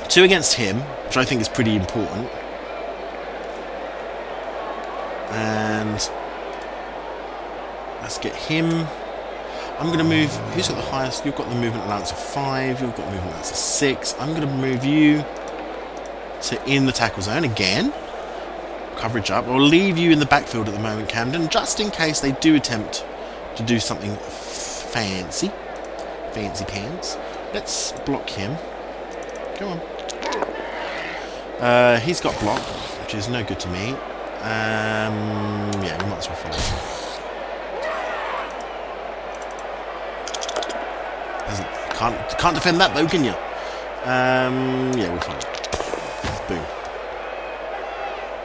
2 against him, which I think is pretty important. And let's get him. I'm going to move... Who's got the highest? You've got the movement allowance of 5. You've got movement allowance of 6. I'm going to move you to in the tackle zone again. Coverage up. I'll leave you in the backfield at the moment, Camden, just in case they do attempt to do something fancy. Fancy pants. Let's block him. Go on. He's got block, which is no good to me. Yeah, we might as well follow him. Can't defend that though, can you? Yeah, we'll follow. Boom.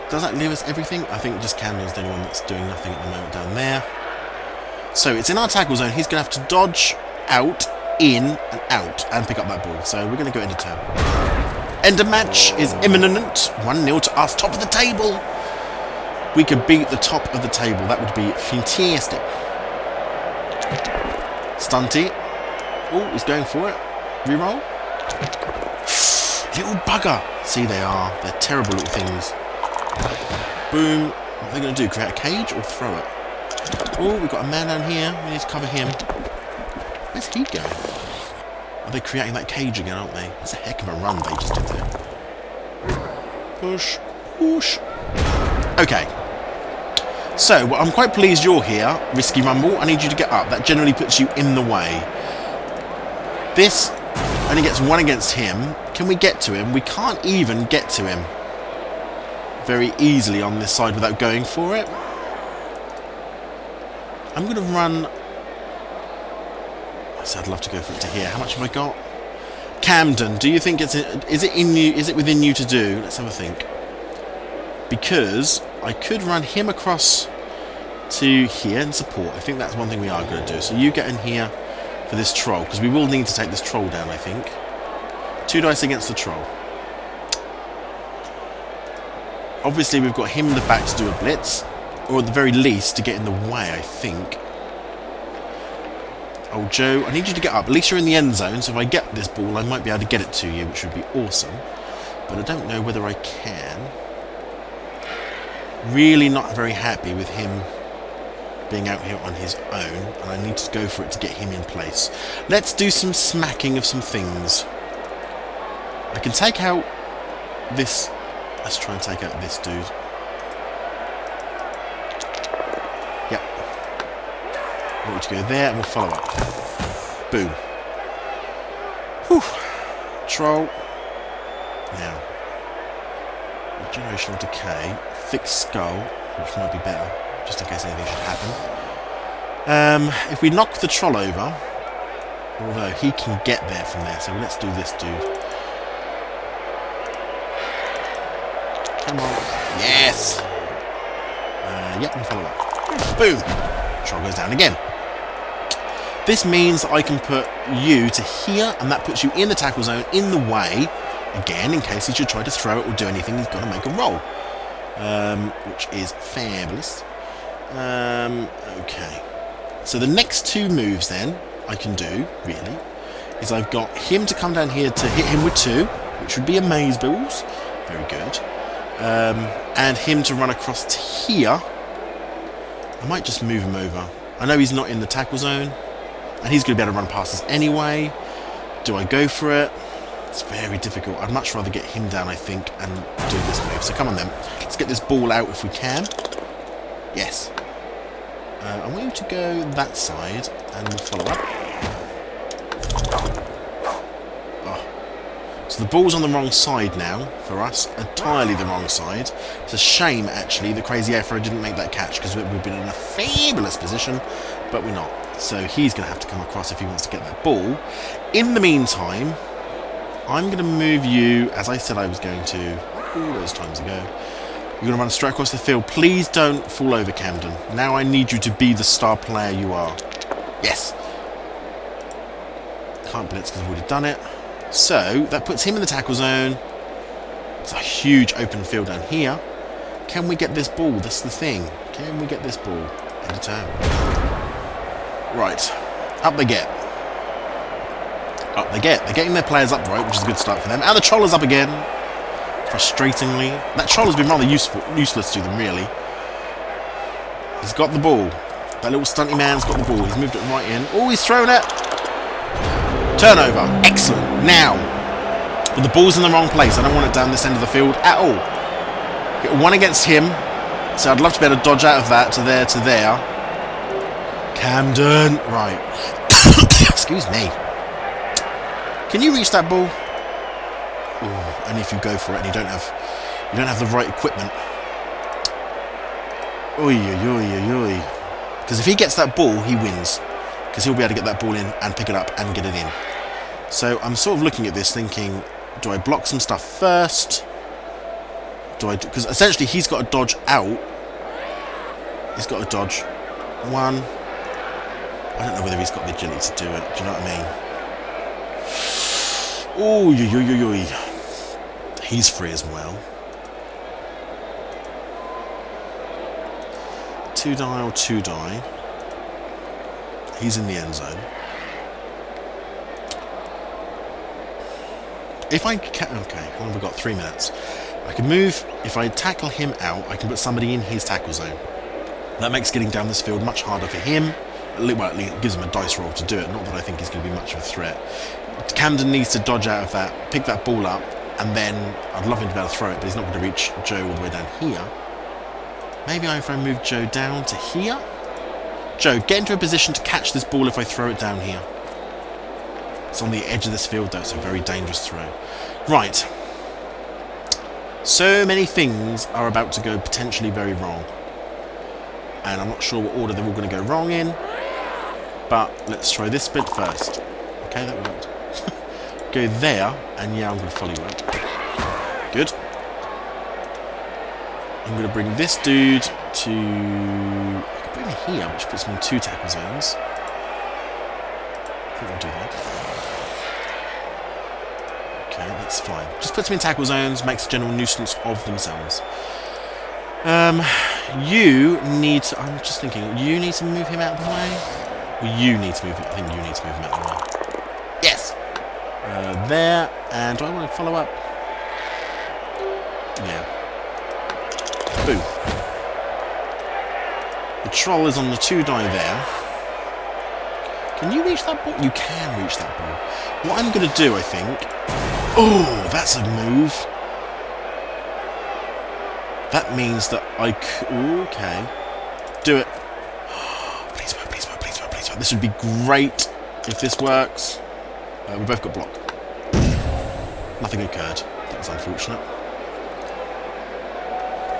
Does that leave us everything? I think just Camden's the only one that's doing nothing at the moment down there. So it's in our tackle zone. He's going to have to dodge out, in, and out, and pick up that ball. So we're going to go into turn. End of match is imminent. 1-0 to us. Top of the table. We could beat the top of the table. That would be fantastic. Stunty. Oh, he's going for it. Reroll. Little bugger. See, they are. They're terrible little things. Boom. What are they going to do? Create a cage or throw it? Oh, we've got a man down here. We need to cover him. Where's he going? Are they creating that cage again, aren't they? That's a heck of a run they just did there. Push. Push. Okay. So, well, I'm quite pleased you're here, Risky Rumble. I need you to get up. That generally puts you in the way. This only gets one against him. Can we get to him? We can't even get to him very easily on this side without going for it. I'm going to run... I said I'd love to go for it to here. How much have I got? Camden, do you think is it within you to do? Let's have a think. Because I could run him across to here and support. I think that's one thing we are going to do. So you get in here for this troll, because we will need to take this troll down, I think. 2 dice against the troll. Obviously, we've got him in the back to do a blitz, or at the very least, to get in the way, I think. Oh, Joe, I need you to get up. At least you're in the end zone, so if I get this ball, I might be able to get it to you, which would be awesome. But I don't know whether I can. Really not very happy with him being out here on his own, and I need to go for it to get him in place. Let's do some smacking of some things. I can take out this... Let's try and take out this dude. Yep. I want you to go there, and we'll follow up. Boom. Whew. Troll. Now. Regenerational decay. Fixed skull, which might be better, just in case anything should happen. If we knock the troll over, although he can get there from there, so let's do this dude. Come on. Yes! Yep, and follow up. Boom! Troll goes down again. This means I can put you to here, and that puts you in the tackle zone, in the way, again, in case he should try to throw it or do anything, he's got to make a roll. Which is fabulous. Okay. So the next 2 moves then I can do, really, is I've got him to come down here to hit him with 2, which would be amazeballs. Very good. And him to run across to here. I might just move him over. I know he's not in the tackle zone, and he's going to be able to run past us anyway. Do I go for it? It's very difficult. I'd much rather get him down, I think, and do this move. So come on then. Let's get this ball out if we can. Yes. I want you to go that side, and we'll follow up. Oh. So the ball's on the wrong side now for us. Entirely the wrong side. It's a shame, actually, that Crazy Afro didn't make that catch, because we've been in a fabulous position, but we're not. So he's going to have to come across if he wants to get that ball. In the meantime... I'm going to move you, as I said I was going to, all those times ago. You're going to run straight across the field. Please don't fall over, Camden. Now I need you to be the star player you are. Yes. Can't blitz because I've already done it. So, that puts him in the tackle zone. It's a huge open field down here. Can we get this ball? That's the thing. Can we get this ball? End of turn. Right. Up they get. Up they get. They're getting their players upright, which is a good start for them. And the troll is up again. Frustratingly. That troll has been rather useless to them, really. He's got the ball. That little stunty man's got the ball. He's moved it right in. Oh, he's thrown it. Turnover. Excellent. Now. But the ball's in the wrong place. I don't want it down this end of the field at all. Get 1 against him. So I'd love to be able to dodge out of that to there to there. Camden. Right. Excuse me. Can you reach that ball? Ooh, only if you go for it and you don't have the right equipment. Oi, oi, oi, oi, oi. Because if he gets that ball, he wins. Because he'll be able to get that ball in and pick it up and get it in. So I'm sort of looking at this thinking, do I block some stuff first? Because essentially he's got to dodge out. He's got to dodge 1. I don't know whether he's got the agility to do it. Do you know what I mean? Oh, yo, yo, yo, yo. He's free as well. 2 die or 2 die. He's in the end zone. If I can... Okay, how long have we got? 3 minutes. I can move... If I tackle him out, I can put somebody in his tackle zone. That makes getting down this field much harder for him. Well, it gives him a dice roll to do it. Not that I think he's going to be much of a threat. Camden needs to dodge out of that, pick that ball up, and then I'd love him to be able to throw it, but he's not going to reach Joe all the way down here. Maybe if I move Joe down to here. Joe, get into a position to catch this ball if I throw it down here. It's on the edge of this field, though. It's a very dangerous throw. Right. So many things are about to go potentially very wrong. And I'm not sure what order they're all going to go wrong in. But let's try this bit first. Okay, that worked. Go there, and yeah, I'm going to follow you up. Good. I'm going to bring this dude to... I can bring him here, which puts him in 2 tackle zones. I think I'll do that. Okay, that's fine. Just puts them in tackle zones, makes a general nuisance of themselves. You need to... I'm just thinking, you need to move him out of the way? Or you need to move him... I think you need to move him out of the way. Yes! There, and do I want to follow up? Yeah. Boom. The troll is on the 2 die there. Can you reach that ball? You can reach that ball. What I'm going to do, I think... Oh, that's a move. That means that I could... Okay. Do it. Please work, please work, please work, please work. This would be great if this works. We both got blocked. Nothing occurred. That was unfortunate.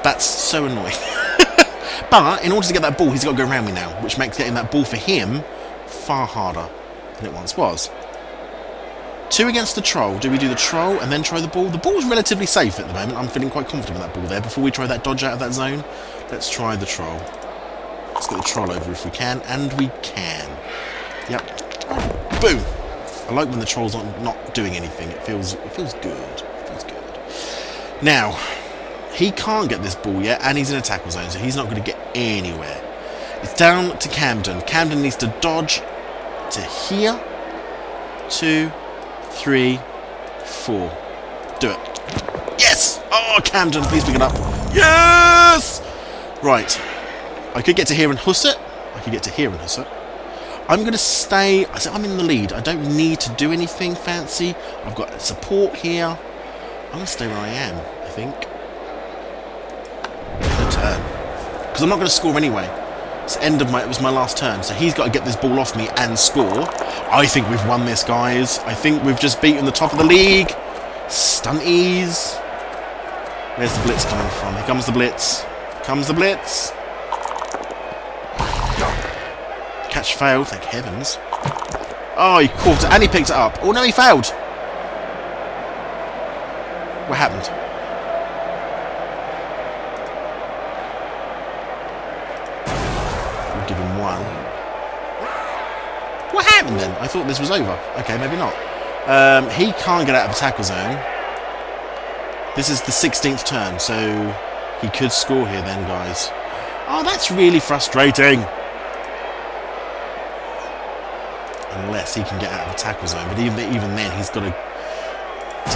That's so annoying. But in order to get that ball, he's got to go around me now, which makes getting that ball for him far harder than it once was. 2 against the troll. Do we do the troll and then try the ball? The ball's relatively safe at the moment. I'm feeling quite confident with that ball there. Before we try that dodge out of that zone, let's try the troll. Let's get the troll over if we can, and we can. Yep. Boom. I like when the troll's not doing anything. It feels good. It feels good. Now, he can't get this ball yet, and he's in a tackle zone, so he's not going to get anywhere. It's down to Camden. Camden needs to dodge to here. 2, 3, 4. Do it. Yes! Oh, Camden, please pick it up. Yes! Right. I could get to here and huss it. I'm going to stay... I'm in the lead. I don't need to do anything fancy. I've got support here. I'm going to stay where I am, I think. Good turn. Because I'm not going to score anyway. It's the end of it was my last turn, so he's got to get this ball off me and score. I think we've won this, guys. I think we've just beaten the top of the league. Stunties. Where's the blitz coming from? Here comes the blitz. Catch failed, thank heavens. Oh, he caught it and he picked it up. Oh no, he failed. What happened? We'll give him 1. What happened then? I thought this was over. Okay, maybe not. He can't get out of the tackle zone. This is the 16th turn, so he could score here then, guys. Oh, that's really frustrating. Unless he can get out of the tackle zone. But even then, he's got to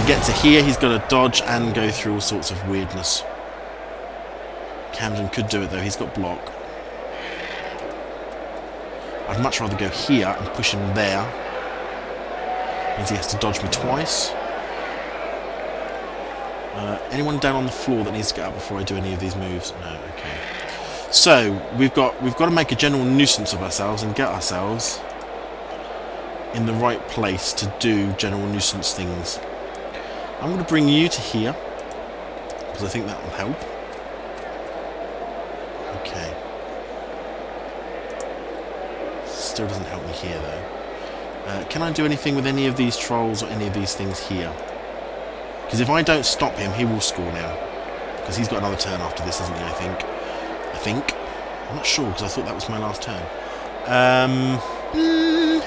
get to here, he's got to dodge and go through all sorts of weirdness. Camden could do it, though. He's got block. I'd much rather go here and push him there. Means he has to dodge me twice. Anyone down on the floor that needs to get up before I do any of these moves? No, okay. So, we've got to make a general nuisance of ourselves and get ourselves in the right place to do general nuisance things. I'm going to bring you to here because I think that will help. Okay. Still doesn't help me here though. Can I do anything with any of these trolls or any of these things here? Because if I don't stop him, he will score now. Because he's got another turn after this, isn't he, I think. I'm not sure, because I thought that was my last turn. I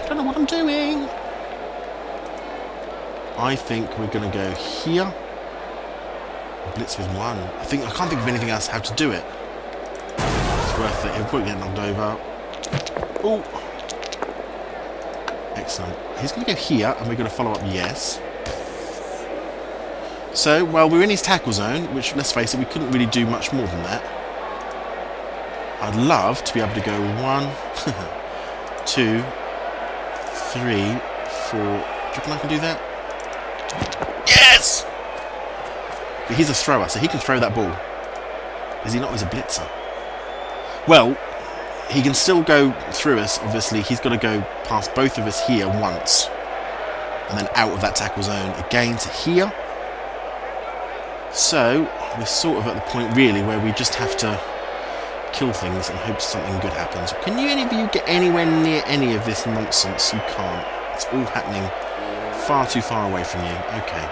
don't know what I'm doing. I think we're going to go here. Blitz with 1. I can't think of anything else how to do it. It's worth it. He'll probably get knocked over. Oh! Excellent. He's going to go here, and we're going to follow up yes. So, well, we're in his tackle zone, which, let's face it, we couldn't really do much more than that. I'd love to be able to go 1, 2, 3, 4. Do you reckon I can do that? Yes! But he's a thrower, so he can throw that ball. Is he not? He's a blitzer. Well, he can still go through us, obviously. He's got to go past both of us here once. And then out of that tackle zone again to here. So, we're sort of at the point, really, where we just have to kill things and hope something good happens. Can any of you get anywhere near any of this nonsense? You can't. It's all happening far too far away from you. Okay.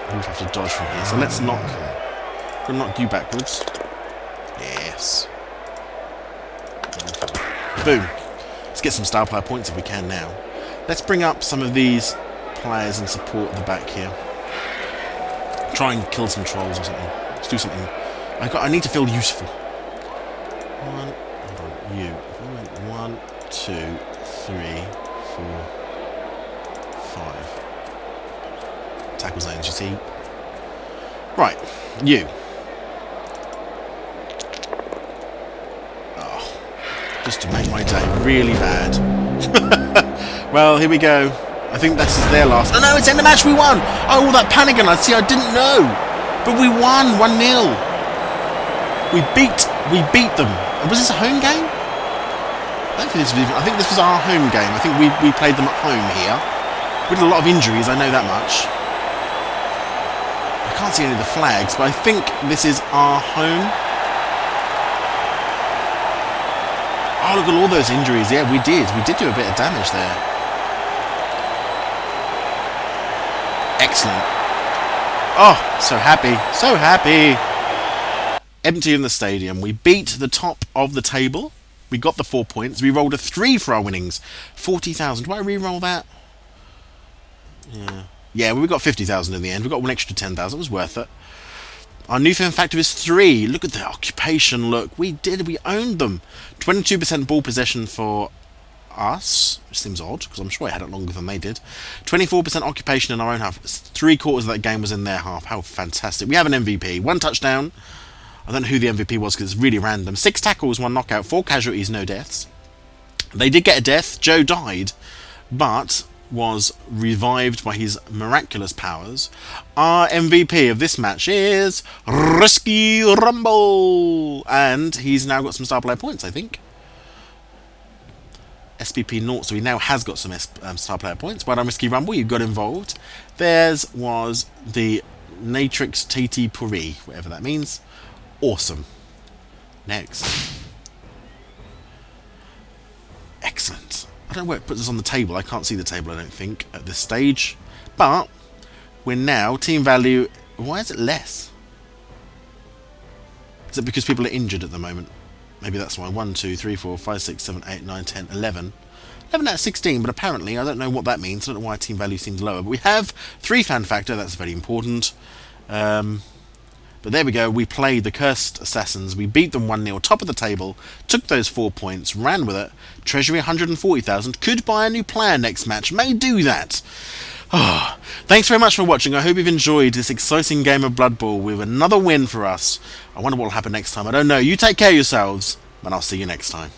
We'll have to dodge from here. So let's knock you backwards. Yes. Boom. Let's get some star player points if we can now. Let's bring up some of these players and support the back here. Try and kill some trolls or something. Let's do something. I need to feel useful. Hold on, you. If I went 1, 2, 3, 4, 5. Tackle zones, you see. Right, you. Oh, just to make my day really bad. Well, here we go. I think this is their last. Oh no, it's in the match, we won! Oh, that panic and I didn't know. But we won 1-0. We beat them. Was this a home game? I think this was our home game. I think we played them at home here. We did a lot of injuries, I know that much. I can't see any of the flags, but I think this is our home. Oh, look at all those injuries. Yeah, we did. We did do a bit of damage there. Excellent. Oh, so happy. So happy. Empty in the stadium. We beat the top of the table. We got the 4 points. We rolled a 3 for our winnings. 40,000. Do I re-roll that? Yeah. Yeah, we got 50,000 in the end. We got one extra 10,000. It was worth it. Our new fun factor is 3. Look at the occupation. Look, we owned them. 22% ball possession for us, which seems odd because I'm sure I had it longer than they did. 24% occupation in our own half. 3/4 of that game was in their half. How fantastic. We have an MVP. 1 touchdown. I don't know who the MVP was because it's really random. 6 tackles, 1 knockout, 4 casualties, no deaths. They did get a death. Joe died, but was revived by his miraculous powers. Our MVP of this match is Risky Rumble, and he's now got some star player points, I think. SPP 0, so he now has got some star player points. Well done, Risky Rumble, you got involved. Theirs was the Natrix TT Puri, whatever that means. Awesome. Next. Excellent. I don't know where it puts us on the table. I can't see the table, I don't think, at this stage. But we're now team value. Why is it less? Is it because people are injured at the moment? Maybe that's why. 1, 2, 3, 4, 5, 6, 7, 8, 9, 10, 11. 11 out of 16, but apparently I don't know what that means. I don't know why team value seems lower. But we have 3 fan factor. That's very important. But there we go, we played the Cursed Assassins, we beat them 1-0, top of the table, took those 4 points, ran with it, treasury 140,000, could buy a new player next match, may do that. Oh, thanks very much for watching, I hope you've enjoyed this exciting game of Blood Bowl with another win for us. I wonder what will happen next time, I don't know, you take care of yourselves, and I'll see you next time.